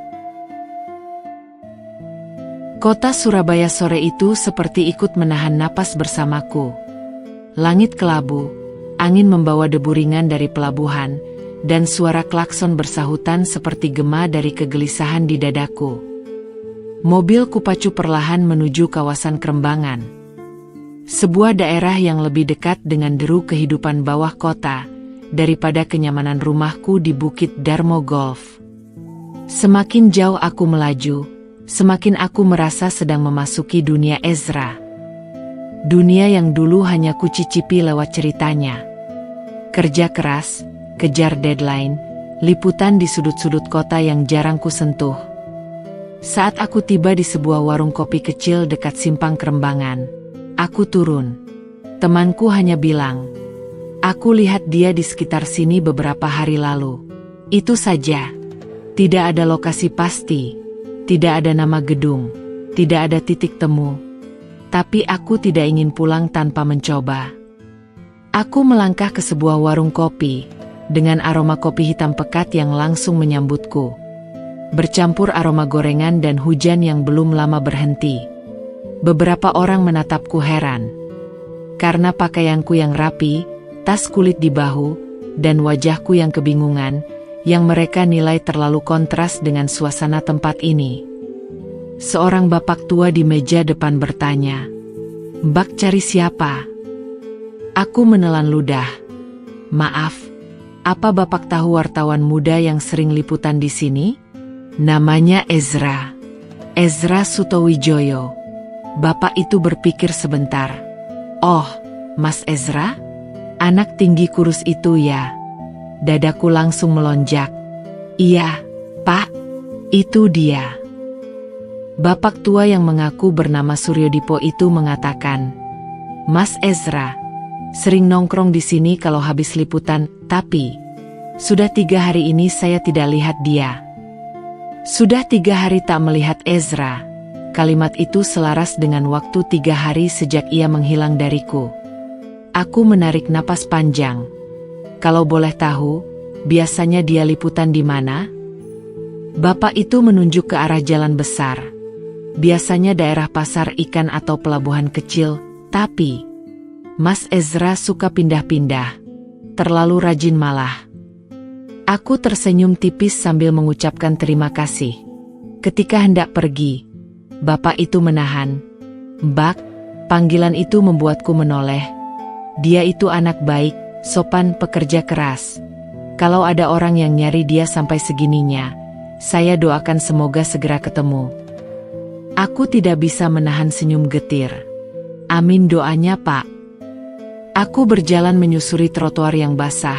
Kota Surabaya sore itu seperti ikut menahan napas bersamaku. Langit kelabu, angin membawa debu ringan dari pelabuhan, dan suara klakson bersahutan seperti gema dari kegelisahan di dadaku. Mobil kupacu perlahan menuju kawasan Kerembangan. Sebuah daerah yang lebih dekat dengan deru kehidupan bawah kota daripada kenyamanan rumahku di Bukit Darmo Golf. Semakin jauh aku melaju, semakin aku merasa sedang memasuki dunia Ezra. Dunia yang dulu hanya kucicipi lewat ceritanya. Kerja keras, kejar deadline, liputan di sudut-sudut kota yang jarang kusentuh. Saat aku tiba di sebuah warung kopi kecil dekat simpang Kerembangan, aku turun. Temanku hanya bilang, "Aku lihat dia di sekitar sini beberapa hari lalu." Itu saja. Tidak ada lokasi pasti, tidak ada nama gedung, tidak ada titik temu. Tapi aku tidak ingin pulang tanpa mencoba. Aku melangkah ke sebuah warung kopi, dengan aroma kopi hitam pekat yang langsung menyambutku. Bercampur aroma gorengan dan hujan yang belum lama berhenti. Beberapa orang menatapku heran. Karena pakaianku yang rapi, tas kulit di bahu, dan wajahku yang kebingungan, yang mereka nilai terlalu kontras dengan suasana tempat ini. Seorang bapak tua di meja depan bertanya, "Mbak cari siapa?" Aku menelan ludah. "Maaf, apa Bapak tahu wartawan muda yang sering liputan di sini? Namanya Ezra. Ezra Sutowijoyo." Bapak itu berpikir sebentar. "Oh, Mas Ezra? Anak tinggi kurus itu ya?" Dadaku langsung melonjak. "Iya, Pak, itu dia." Bapak tua yang mengaku bernama Suryodipo itu mengatakan, "Mas Ezra sering nongkrong di sini kalau habis liputan, tapi sudah 3 hari ini saya tidak lihat dia." Sudah 3 hari tak melihat Ezra. Kalimat itu selaras dengan waktu 3 hari sejak ia menghilang dariku. Aku menarik napas panjang. "Kalau boleh tahu, biasanya dia liputan di mana?" Bapak itu menunjuk ke arah jalan besar. Biasanya daerah pasar ikan atau pelabuhan kecil, tapi Mas Ezra suka pindah-pindah. Terlalu rajin malah. Aku tersenyum tipis sambil mengucapkan terima kasih. Ketika hendak pergi, bapak itu menahan. "Mbak," panggilan itu membuatku menoleh. Dia itu anak baik, sopan, pekerja keras. Kalau ada orang yang nyari dia sampai segininya, saya doakan semoga segera ketemu. Aku tidak bisa menahan senyum getir. "Amin doanya, Pak." Aku berjalan menyusuri trotoar yang basah,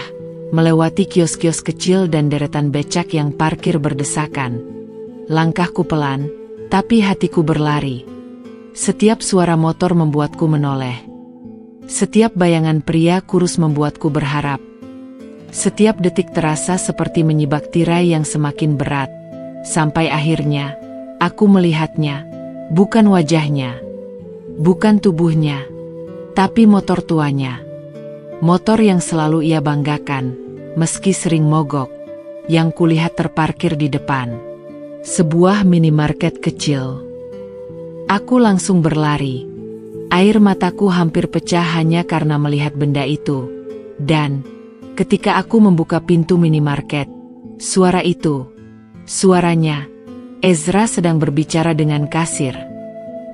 melewati kios-kios kecil dan deretan becak yang parkir berdesakan. Langkahku pelan, tapi hatiku berlari. Setiap suara motor membuatku menoleh. Setiap bayangan pria kurus membuatku berharap. Setiap detik terasa seperti menyibak tirai yang semakin berat. Sampai akhirnya, aku melihatnya, bukan wajahnya, bukan tubuhnya, tapi motor tuanya. Motor yang selalu ia banggakan, meski sering mogok, yang kulihat terparkir di depan sebuah minimarket kecil. Aku langsung berlari. Air mataku hampir pecah hanya karena melihat benda itu. Dan ketika aku membuka pintu minimarket, suaranya, Ezra sedang berbicara dengan kasir,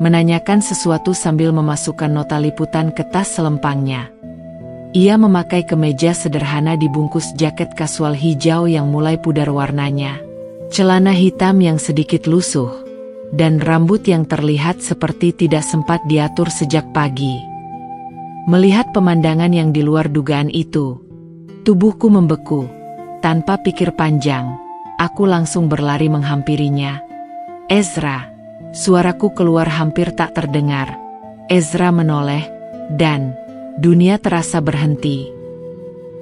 menanyakan sesuatu sambil memasukkan nota liputan ke tas selempangnya. Ia memakai kemeja sederhana dibungkus jaket kasual hijau yang mulai pudar warnanya, celana hitam yang sedikit lusuh, dan rambut yang terlihat seperti tidak sempat diatur sejak pagi. Melihat pemandangan yang di luar dugaan itu, tubuhku membeku. Tanpa pikir panjang, aku langsung berlari menghampirinya. "Ezra!" Suaraku keluar hampir tak terdengar. Ezra menoleh, dan dunia terasa berhenti.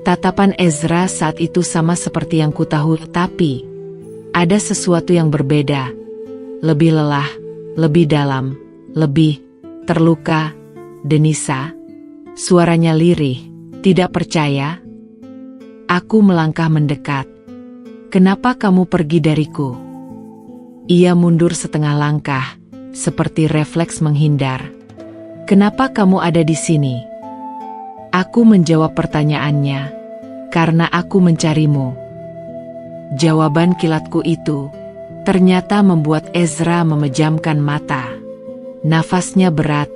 Tatapan Ezra saat itu sama seperti yang kutahu, tapi ada sesuatu yang berbeda. Lebih lelah, lebih dalam, lebih terluka. "Denisa?" Suaranya lirih. "Tidak percaya?" Aku melangkah mendekat. "Kenapa kamu pergi dariku?" Ia mundur setengah langkah, seperti refleks menghindar. "Kenapa kamu ada di sini?" Aku menjawab pertanyaannya. "Karena aku mencarimu." Jawaban kilatku itu ternyata membuat Ezra memejamkan mata. Nafasnya berat.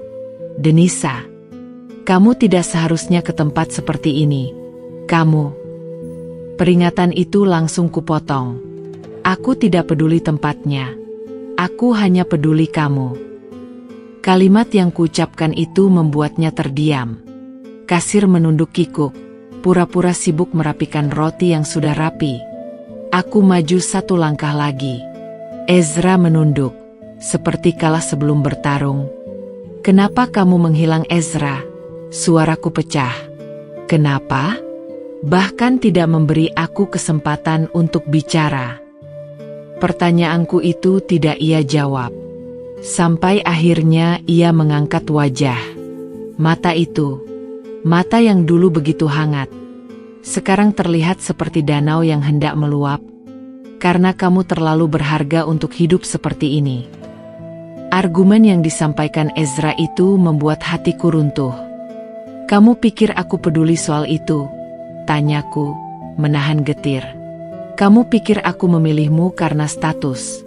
"Denisa, kamu tidak seharusnya ke tempat seperti ini. Kamu..." Peringatan itu langsung kupotong. Aku tidak peduli tempatnya. Aku hanya peduli kamu. Kalimat yang kuucapkan itu membuatnya terdiam. Kasir menunduk kikuk, pura-pura sibuk merapikan roti yang sudah rapi. Aku maju satu langkah lagi. Ezra menunduk, seperti kalah sebelum bertarung. "Kenapa kamu menghilang, Ezra?" Suaraku pecah. "Kenapa?" Bahkan tidak memberi aku kesempatan untuk bicara. Pertanyaanku itu tidak ia jawab. Sampai akhirnya ia mengangkat wajah. Mata itu, mata yang dulu begitu hangat, sekarang terlihat seperti danau yang hendak meluap. "Karena kamu terlalu berharga untuk hidup seperti ini." Argumen yang disampaikan Ezra itu membuat hatiku runtuh. "Kamu pikir aku peduli soal itu?" Tanyaku, menahan getir. "Kamu pikir aku memilihmu karena status?"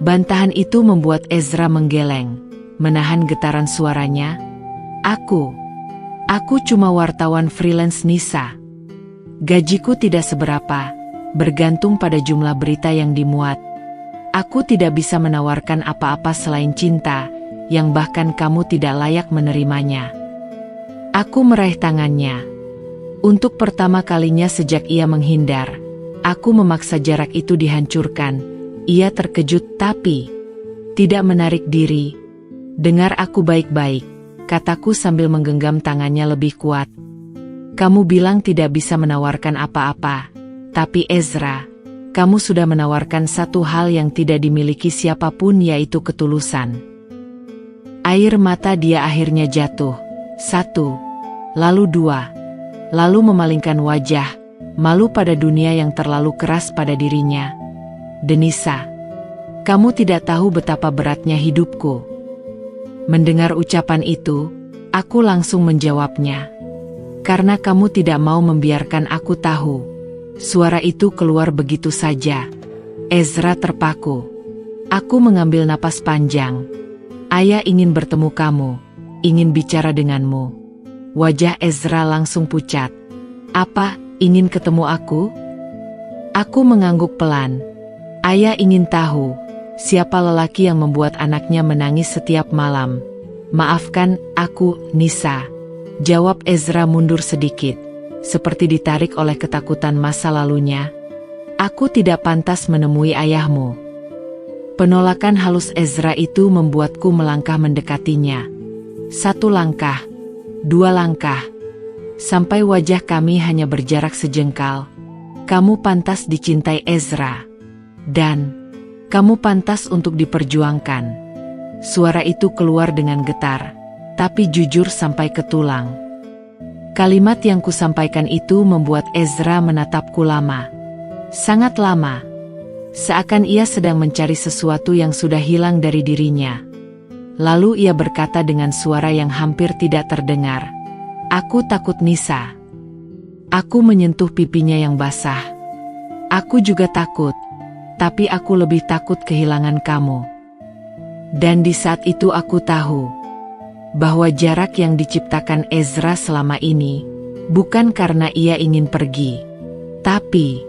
Bantahan itu membuat Ezra menggeleng, menahan getaran suaranya. Aku cuma wartawan freelance, Nisa. Gajiku tidak seberapa, bergantung pada jumlah berita yang dimuat. Aku tidak bisa menawarkan apa-apa selain cinta, yang bahkan kamu tidak layak menerimanya." Aku meraih tangannya. Untuk pertama kalinya sejak ia menghindar, aku memaksa jarak itu dihancurkan. Ia terkejut tapi tidak menarik diri. "Dengar aku baik-baik," kataku sambil menggenggam tangannya lebih kuat. "Kamu bilang tidak bisa menawarkan apa-apa. Tapi Ezra, kamu sudah menawarkan satu hal yang tidak dimiliki siapapun, yaitu ketulusan." Air mata dia akhirnya jatuh. Satu, lalu dua. Lalu memalingkan wajah, malu pada dunia yang terlalu keras pada dirinya. "Denisa, kamu tidak tahu betapa beratnya hidupku." Mendengar ucapan itu, aku langsung menjawabnya. "Karena kamu tidak mau membiarkan aku tahu." Suara itu keluar begitu saja. Ezra terpaku. Aku mengambil napas panjang. "Ayah ingin bertemu kamu, ingin bicara denganmu." Wajah Ezra langsung pucat. "Apa, ingin ketemu aku?" Aku mengangguk pelan. "Ayah ingin tahu, siapa lelaki yang membuat anaknya menangis setiap malam." "Maafkan aku, Nisa," jawab Ezra mundur sedikit, seperti ditarik oleh ketakutan masa lalunya. "Aku tidak pantas menemui ayahmu." Penolakan halus Ezra itu membuatku melangkah mendekatinya. Satu langkah. Dua langkah, sampai wajah kami hanya berjarak sejengkal. "Kamu pantas dicintai, Ezra. Dan kamu pantas untuk diperjuangkan." Suara itu keluar dengan getar, tapi jujur sampai ke tulang. Kalimat yang kusampaikan itu membuat Ezra menatapku lama. Sangat lama. Seakan ia sedang mencari sesuatu yang sudah hilang dari dirinya. Lalu ia berkata dengan suara yang hampir tidak terdengar, "Aku takut, Nisa. Aku menyentuh pipinya yang basah. Aku juga takut, tapi aku lebih takut kehilangan kamu. Dan di saat itu aku tahu bahwa jarak yang diciptakan Ezra selama ini bukan karena ia ingin pergi, tapi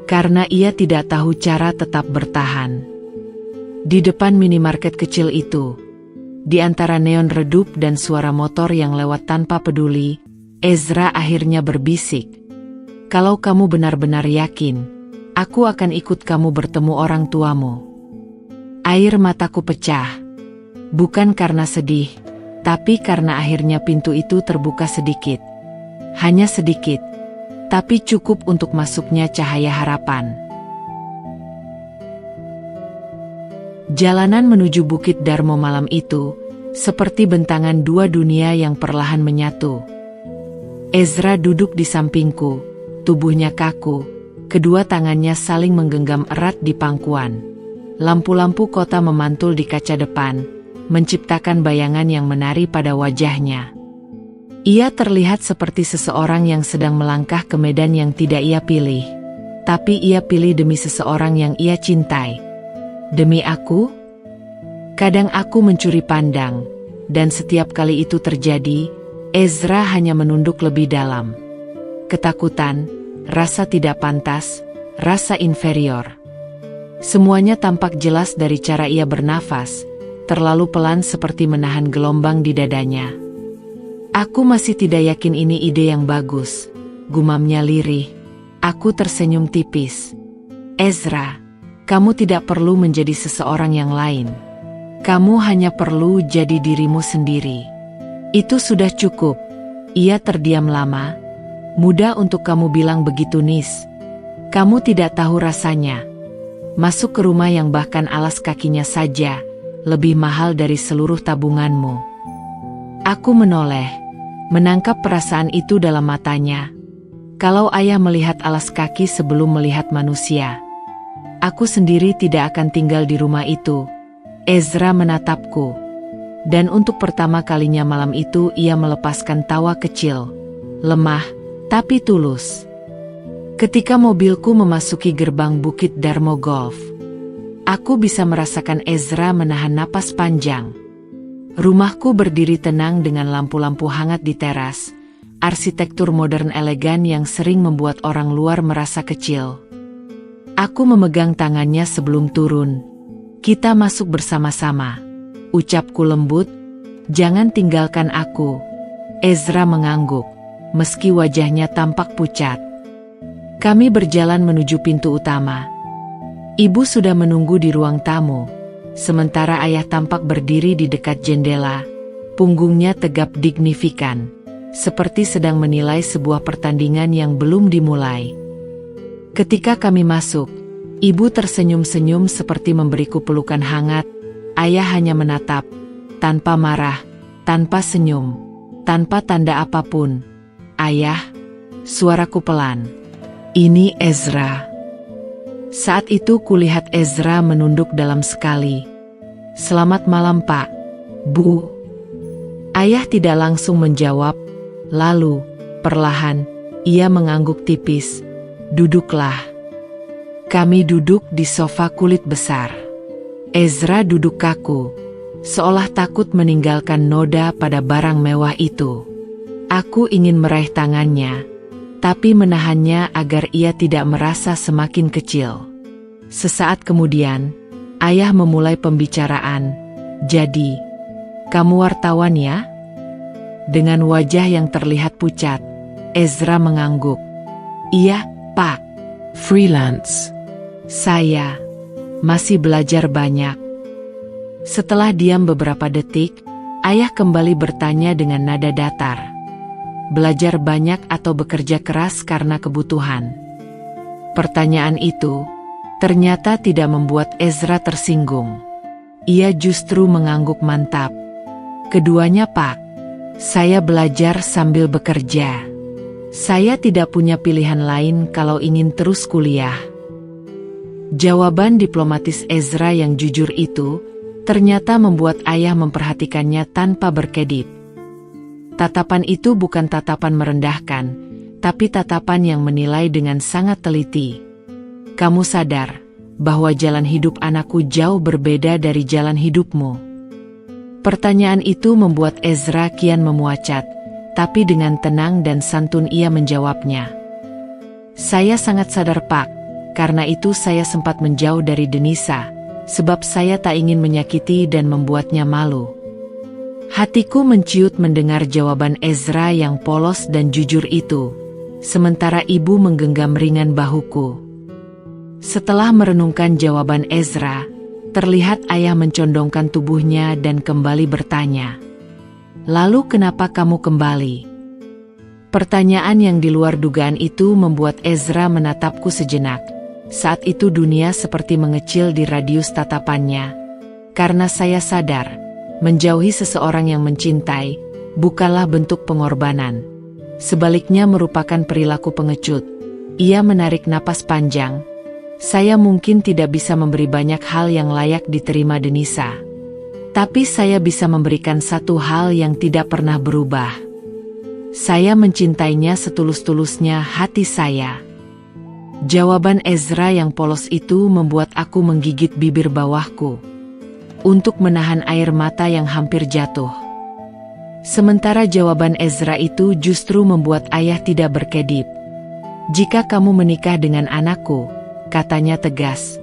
karena ia tidak tahu cara tetap bertahan. Di depan minimarket kecil itu, di antara neon redup dan suara motor yang lewat tanpa peduli, Ezra akhirnya berbisik, "Kalau kamu benar-benar yakin, aku akan ikut kamu bertemu orang tuamu." Air mataku pecah, bukan karena sedih, tapi karena akhirnya pintu itu terbuka sedikit. Hanya sedikit, tapi cukup untuk masuknya cahaya harapan. Jalanan menuju Bukit Darmo malam itu seperti bentangan dua dunia yang perlahan menyatu. Ezra duduk di sampingku, tubuhnya kaku, kedua tangannya saling menggenggam erat di pangkuan. Lampu-lampu kota memantul di kaca depan, menciptakan bayangan yang menari pada wajahnya. Ia terlihat seperti seseorang yang sedang melangkah ke medan yang tidak ia pilih, tapi ia pilih demi seseorang yang ia cintai. Demi aku? Kadang aku mencuri pandang, dan setiap kali itu terjadi, Ezra hanya menunduk lebih dalam. Ketakutan, rasa tidak pantas, rasa inferior. Semuanya tampak jelas dari cara ia bernafas, terlalu pelan seperti menahan gelombang di dadanya. "Aku masih tidak yakin ini ide yang bagus," gumamnya lirih. Aku tersenyum tipis. "Ezra, kamu tidak perlu menjadi seseorang yang lain. Kamu hanya perlu jadi dirimu sendiri. Itu sudah cukup." Ia terdiam lama. "Mudah untuk kamu bilang begitu, Nis. Kamu tidak tahu rasanya. Masuk ke rumah yang bahkan alas kakinya saja lebih mahal dari seluruh tabunganmu." Aku menoleh, menangkap perasaan itu dalam matanya. Kalau ayah melihat alas kaki sebelum melihat manusia, aku sendiri tidak akan tinggal di rumah itu. Ezra menatapku, dan untuk pertama kalinya malam itu ia melepaskan tawa kecil, lemah, tapi tulus. Ketika mobilku memasuki gerbang Bukit Darmo Golf, aku bisa merasakan Ezra menahan napas panjang. Rumahku berdiri tenang dengan lampu-lampu hangat di teras, arsitektur modern elegan yang sering membuat orang luar merasa kecil. Aku memegang tangannya sebelum turun. "Kita masuk bersama-sama," ucapku lembut. "Jangan tinggalkan aku." Ezra mengangguk, meski wajahnya tampak pucat. Kami berjalan menuju pintu utama. Ibu sudah menunggu di ruang tamu, sementara ayah tampak berdiri di dekat jendela, punggungnya tegap dignifikan, seperti sedang menilai sebuah pertandingan yang belum dimulai. Ketika kami masuk, ibu tersenyum-senyum seperti memberiku pelukan hangat. Ayah hanya menatap, tanpa marah, tanpa senyum, tanpa tanda apapun. "Ayah," suaraku pelan. "Ini Ezra." Saat itu kulihat Ezra menunduk dalam sekali. "Selamat malam, Pak." "Bu." Ayah tidak langsung menjawab. Lalu, perlahan, ia mengangguk tipis. "Duduklah." Kami duduk di sofa kulit besar. Ezra duduk kaku, seolah takut meninggalkan noda pada barang mewah itu. Aku ingin meraih tangannya, tapi menahannya agar ia tidak merasa semakin kecil. Sesaat kemudian, ayah memulai pembicaraan. "Jadi, kamu wartawan ya?" Dengan wajah yang terlihat pucat, Ezra mengangguk. "Iya, Pak. Freelance. Saya masih belajar banyak." Setelah diam beberapa detik, ayah kembali bertanya dengan nada datar. "Belajar banyak atau bekerja keras karena kebutuhan?" Pertanyaan itu ternyata tidak membuat Ezra tersinggung. Ia justru mengangguk mantap. "Keduanya, Pak. Saya belajar sambil bekerja. Saya tidak punya pilihan lain kalau ingin terus kuliah." Jawaban diplomatis Ezra yang jujur itu ternyata membuat ayah memperhatikannya tanpa berkedip. Tatapan itu bukan tatapan merendahkan, tapi tatapan yang menilai dengan sangat teliti. Kamu sadar bahwa jalan hidup anakku jauh berbeda dari jalan hidupmu? Pertanyaan itu membuat Ezra kian memuacat, tapi dengan tenang dan santun ia menjawabnya. Saya sangat sadar Pak, karena itu saya sempat menjauh dari Denisa, sebab saya tak ingin menyakiti dan membuatnya malu. Hatiku menciut mendengar jawaban Ezra yang polos dan jujur itu, sementara ibu menggenggam ringan bahuku. Setelah merenungkan jawaban Ezra, terlihat ayah mencondongkan tubuhnya dan kembali bertanya. Lalu kenapa kamu kembali? Pertanyaan yang di luar dugaan itu membuat Ezra menatapku sejenak. Saat itu dunia seperti mengecil di radius tatapannya. Karena saya sadar, menjauhi seseorang yang mencintai, bukanlah bentuk pengorbanan. Sebaliknya merupakan perilaku pengecut. Ia menarik napas panjang. Saya mungkin tidak bisa memberi banyak hal yang layak diterima Denisa. Tapi saya bisa memberikan satu hal yang tidak pernah berubah. Saya mencintainya setulus-tulusnya hati saya. Jawaban Ezra yang polos itu membuat aku menggigit bibir bawahku untuk menahan air mata yang hampir jatuh. Sementara jawaban Ezra itu justru membuat ayah tidak berkedip. Jika kamu menikah dengan anakku, katanya tegas,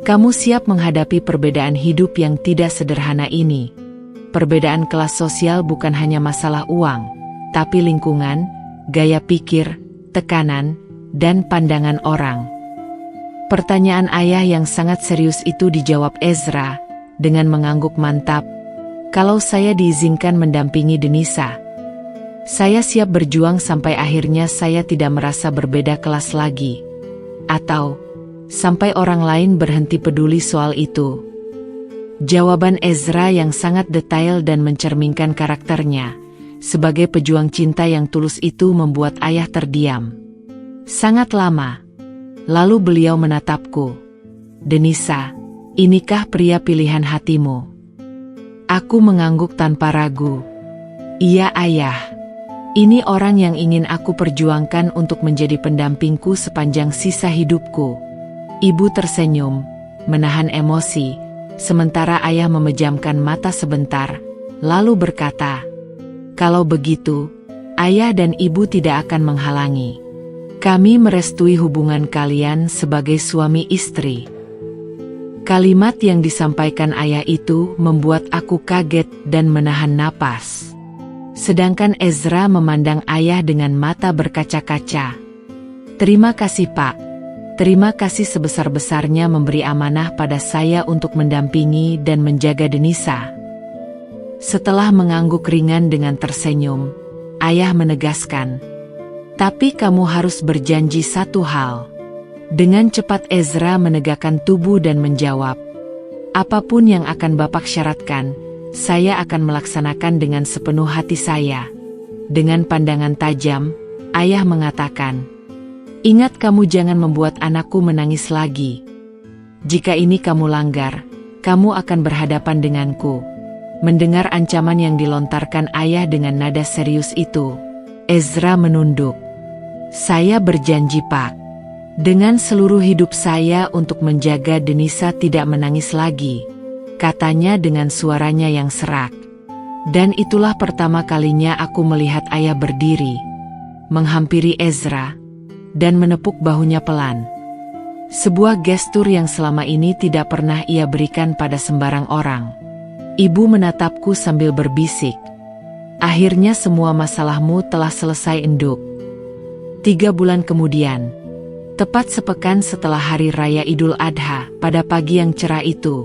kamu siap menghadapi perbedaan hidup yang tidak sederhana ini. Perbedaan kelas sosial bukan hanya masalah uang, tapi lingkungan, gaya pikir, tekanan, dan pandangan orang. Pertanyaan ayah yang sangat serius itu dijawab Ezra dengan mengangguk mantap. Kalau saya diizinkan mendampingi Denisa, saya siap berjuang sampai akhirnya saya tidak merasa berbeda kelas lagi. Atau sampai orang lain berhenti peduli soal itu. Jawaban Ezra yang sangat detail dan mencerminkan karakternya sebagai pejuang cinta yang tulus itu membuat ayah terdiam. Sangat lama. Lalu beliau menatapku. Denisa, inikah pria pilihan hatimu? Aku mengangguk tanpa ragu. Iya ayah. Ini orang yang ingin aku perjuangkan untuk menjadi pendampingku sepanjang sisa hidupku. Ibu tersenyum, menahan emosi, sementara ayah memejamkan mata sebentar, lalu berkata, kalau begitu, ayah dan ibu tidak akan menghalangi. Kami merestui hubungan kalian sebagai suami istri. Kalimat yang disampaikan ayah itu membuat aku kaget dan menahan napas. Sedangkan Ezra memandang ayah dengan mata berkaca-kaca. Terima kasih Pak. Terima kasih sebesar-besarnya memberi amanah pada saya untuk mendampingi dan menjaga Denisa. Setelah mengangguk ringan dengan tersenyum, ayah menegaskan, tapi kamu harus berjanji satu hal. Dengan cepat Ezra menegakkan tubuh dan menjawab, apapun yang akan Bapak syaratkan, saya akan melaksanakan dengan sepenuh hati saya. Dengan pandangan tajam, ayah mengatakan, ingat kamu jangan membuat anakku menangis lagi. Jika ini kamu langgar, kamu akan berhadapan denganku. Mendengar ancaman yang dilontarkan ayah dengan nada serius itu, Ezra menunduk. Saya berjanji Pak, dengan seluruh hidup saya untuk menjaga Denisa tidak menangis lagi, katanya dengan suaranya yang serak. Dan itulah pertama kalinya aku melihat ayah berdiri, menghampiri Ezra, dan menepuk bahunya pelan. Sebuah gestur yang selama ini tidak pernah ia berikan pada sembarang orang. Ibu menatapku sambil berbisik, akhirnya semua masalahmu telah selesai enduk. 3 bulan kemudian, tepat sepekan setelah Hari Raya Idul Adha, pada pagi yang cerah itu,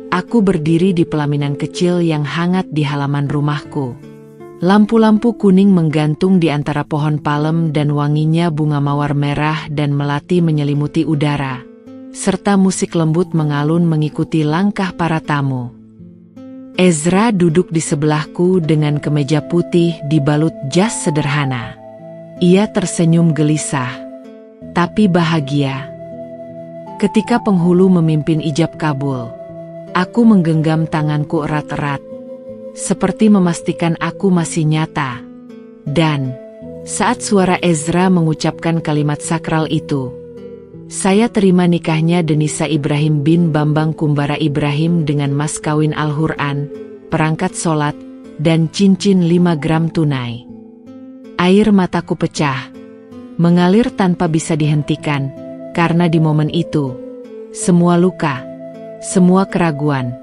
aku berdiri di pelaminan kecil yang hangat di halaman rumahku. Lampu-lampu kuning menggantung di antara pohon palem dan wanginya bunga mawar merah dan melati menyelimuti udara, serta musik lembut mengalun mengikuti langkah para tamu. Ezra duduk di sebelahku dengan kemeja putih dibalut jas sederhana. Ia tersenyum gelisah, tapi bahagia. Ketika penghulu memimpin ijab kabul, aku menggenggam tanganku erat-erat, seperti memastikan aku masih nyata. Dan Saat suara Ezra mengucapkan kalimat sakral itu, saya terima nikahnya Denisa Ibrahim bin Bambang Kumbara Ibrahim dengan mas kawin Al-Quran, perangkat sholat, dan cincin 5 gram tunai. Air mataku pecah, mengalir tanpa bisa dihentikan, karena di momen itu, semua luka, semua keraguan,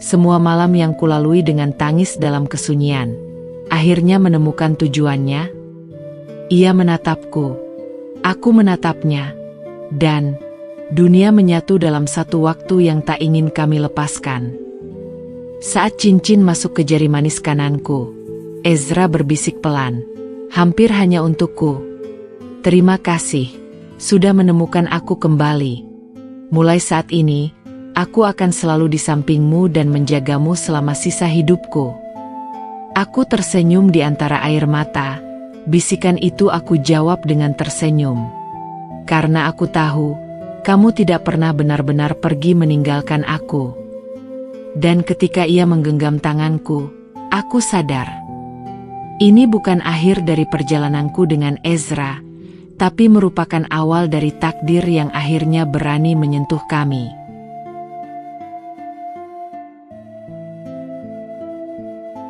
semua malam yang kulalui dengan tangis dalam kesunyian, akhirnya menemukan tujuannya. Ia menatapku, aku menatapnya, dan dunia menyatu dalam satu waktu yang tak ingin kami lepaskan. Saat cincin masuk ke jari manis kananku, Ezra berbisik pelan, hampir hanya untukku. Terima kasih, sudah menemukan aku kembali. Mulai saat ini, aku akan selalu di sampingmu dan menjagamu selama sisa hidupku. Aku tersenyum di antara air mata. Bisikan itu aku jawab dengan tersenyum. Karena aku tahu, kamu tidak pernah benar-benar pergi meninggalkan aku. Dan ketika ia menggenggam tanganku, aku sadar. Ini bukan akhir dari perjalananku dengan Ezra, tapi merupakan awal dari takdir yang akhirnya berani menyentuh kami.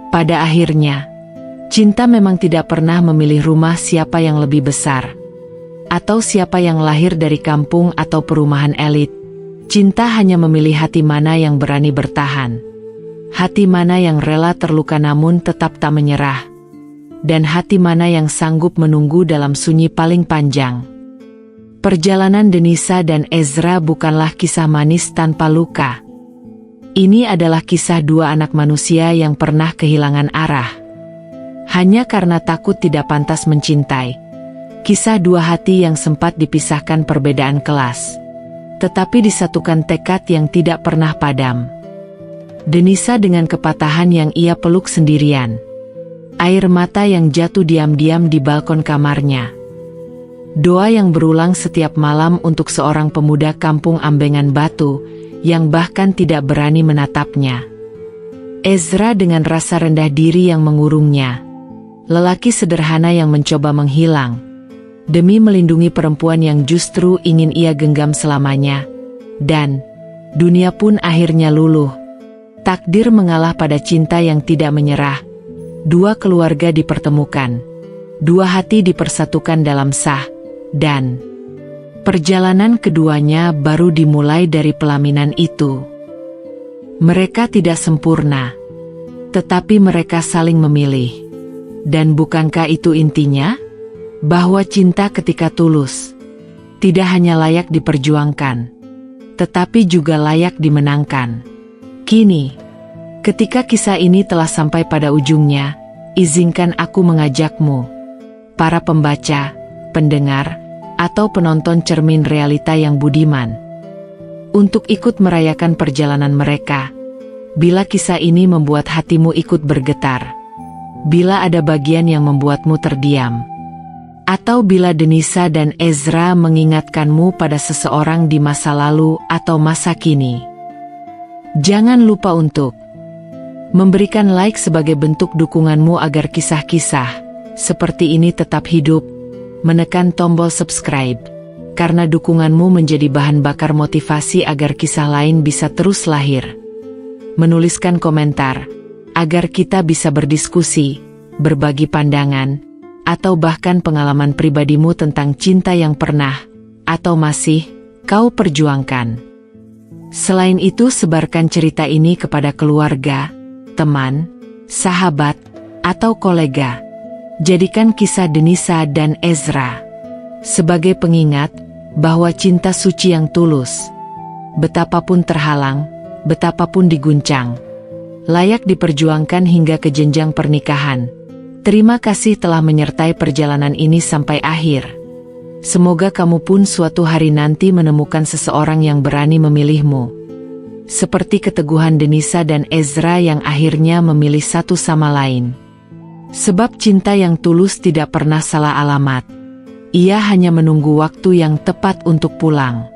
Pada akhirnya, cinta memang tidak pernah memilih rumah siapa yang lebih besar, atau siapa yang lahir dari kampung atau perumahan elit. Cinta hanya memilih hati mana yang berani bertahan, hati mana yang rela terluka namun tetap tak menyerah, dan hati mana yang sanggup menunggu dalam sunyi paling panjang. Perjalanan Denisa dan Ezra bukanlah kisah manis tanpa luka. Ini adalah kisah dua anak manusia yang pernah kehilangan arah. Hanya karena takut tidak pantas mencintai. Kisah dua hati yang sempat dipisahkan perbedaan kelas, tetapi disatukan tekad yang tidak pernah padam. Denisa dengan kepatahan yang ia peluk sendirian. Air mata yang jatuh diam-diam di balkon kamarnya. Doa yang berulang setiap malam untuk seorang pemuda kampung Ambengan Batu, yang bahkan tidak berani menatapnya. Ezra dengan rasa rendah diri yang mengurungnya. Lelaki sederhana yang mencoba menghilang, demi melindungi perempuan yang justru ingin ia genggam selamanya. Dan dunia pun akhirnya luluh. Takdir mengalah pada cinta yang tidak menyerah. Dua keluarga dipertemukan. Dua hati dipersatukan dalam sah. Dan perjalanan keduanya baru dimulai dari pelaminan itu. Mereka tidak sempurna, tetapi mereka saling memilih. Dan bukankah itu intinya? Bahwa cinta ketika tulus tidak hanya layak diperjuangkan, tetapi juga layak dimenangkan. Kini, ketika kisah ini telah sampai pada ujungnya, izinkan aku mengajakmu, para pembaca, pendengar, atau penonton cermin realita yang budiman, untuk ikut merayakan perjalanan mereka. Bila kisah ini membuat hatimu ikut bergetar, bila ada bagian yang membuatmu terdiam, atau bila Denisa dan Ezra mengingatkanmu pada seseorang di masa lalu atau masa kini, jangan lupa untuk memberikan like sebagai bentuk dukunganmu agar kisah-kisah seperti ini tetap hidup, menekan tombol subscribe, karena dukunganmu menjadi bahan bakar motivasi agar kisah lain bisa terus lahir. Menuliskan komentar, agar kita bisa berdiskusi, berbagi pandangan, atau bahkan pengalaman pribadimu tentang cinta yang pernah, atau masih, kau perjuangkan. Selain itu, sebarkan cerita ini kepada keluarga, teman, sahabat, atau kolega. Jadikan kisah Denisa dan Ezra sebagai pengingat bahwa cinta suci yang tulus, betapapun terhalang, betapapun diguncang, layak diperjuangkan hingga ke jenjang pernikahan. Terima kasih telah menyertai perjalanan ini sampai akhir. Semoga kamu pun suatu hari nanti menemukan seseorang yang berani memilihmu. Seperti keteguhan Denisa dan Ezra yang akhirnya memilih satu sama lain. Sebab cinta yang tulus tidak pernah salah alamat. Ia hanya menunggu waktu yang tepat untuk pulang.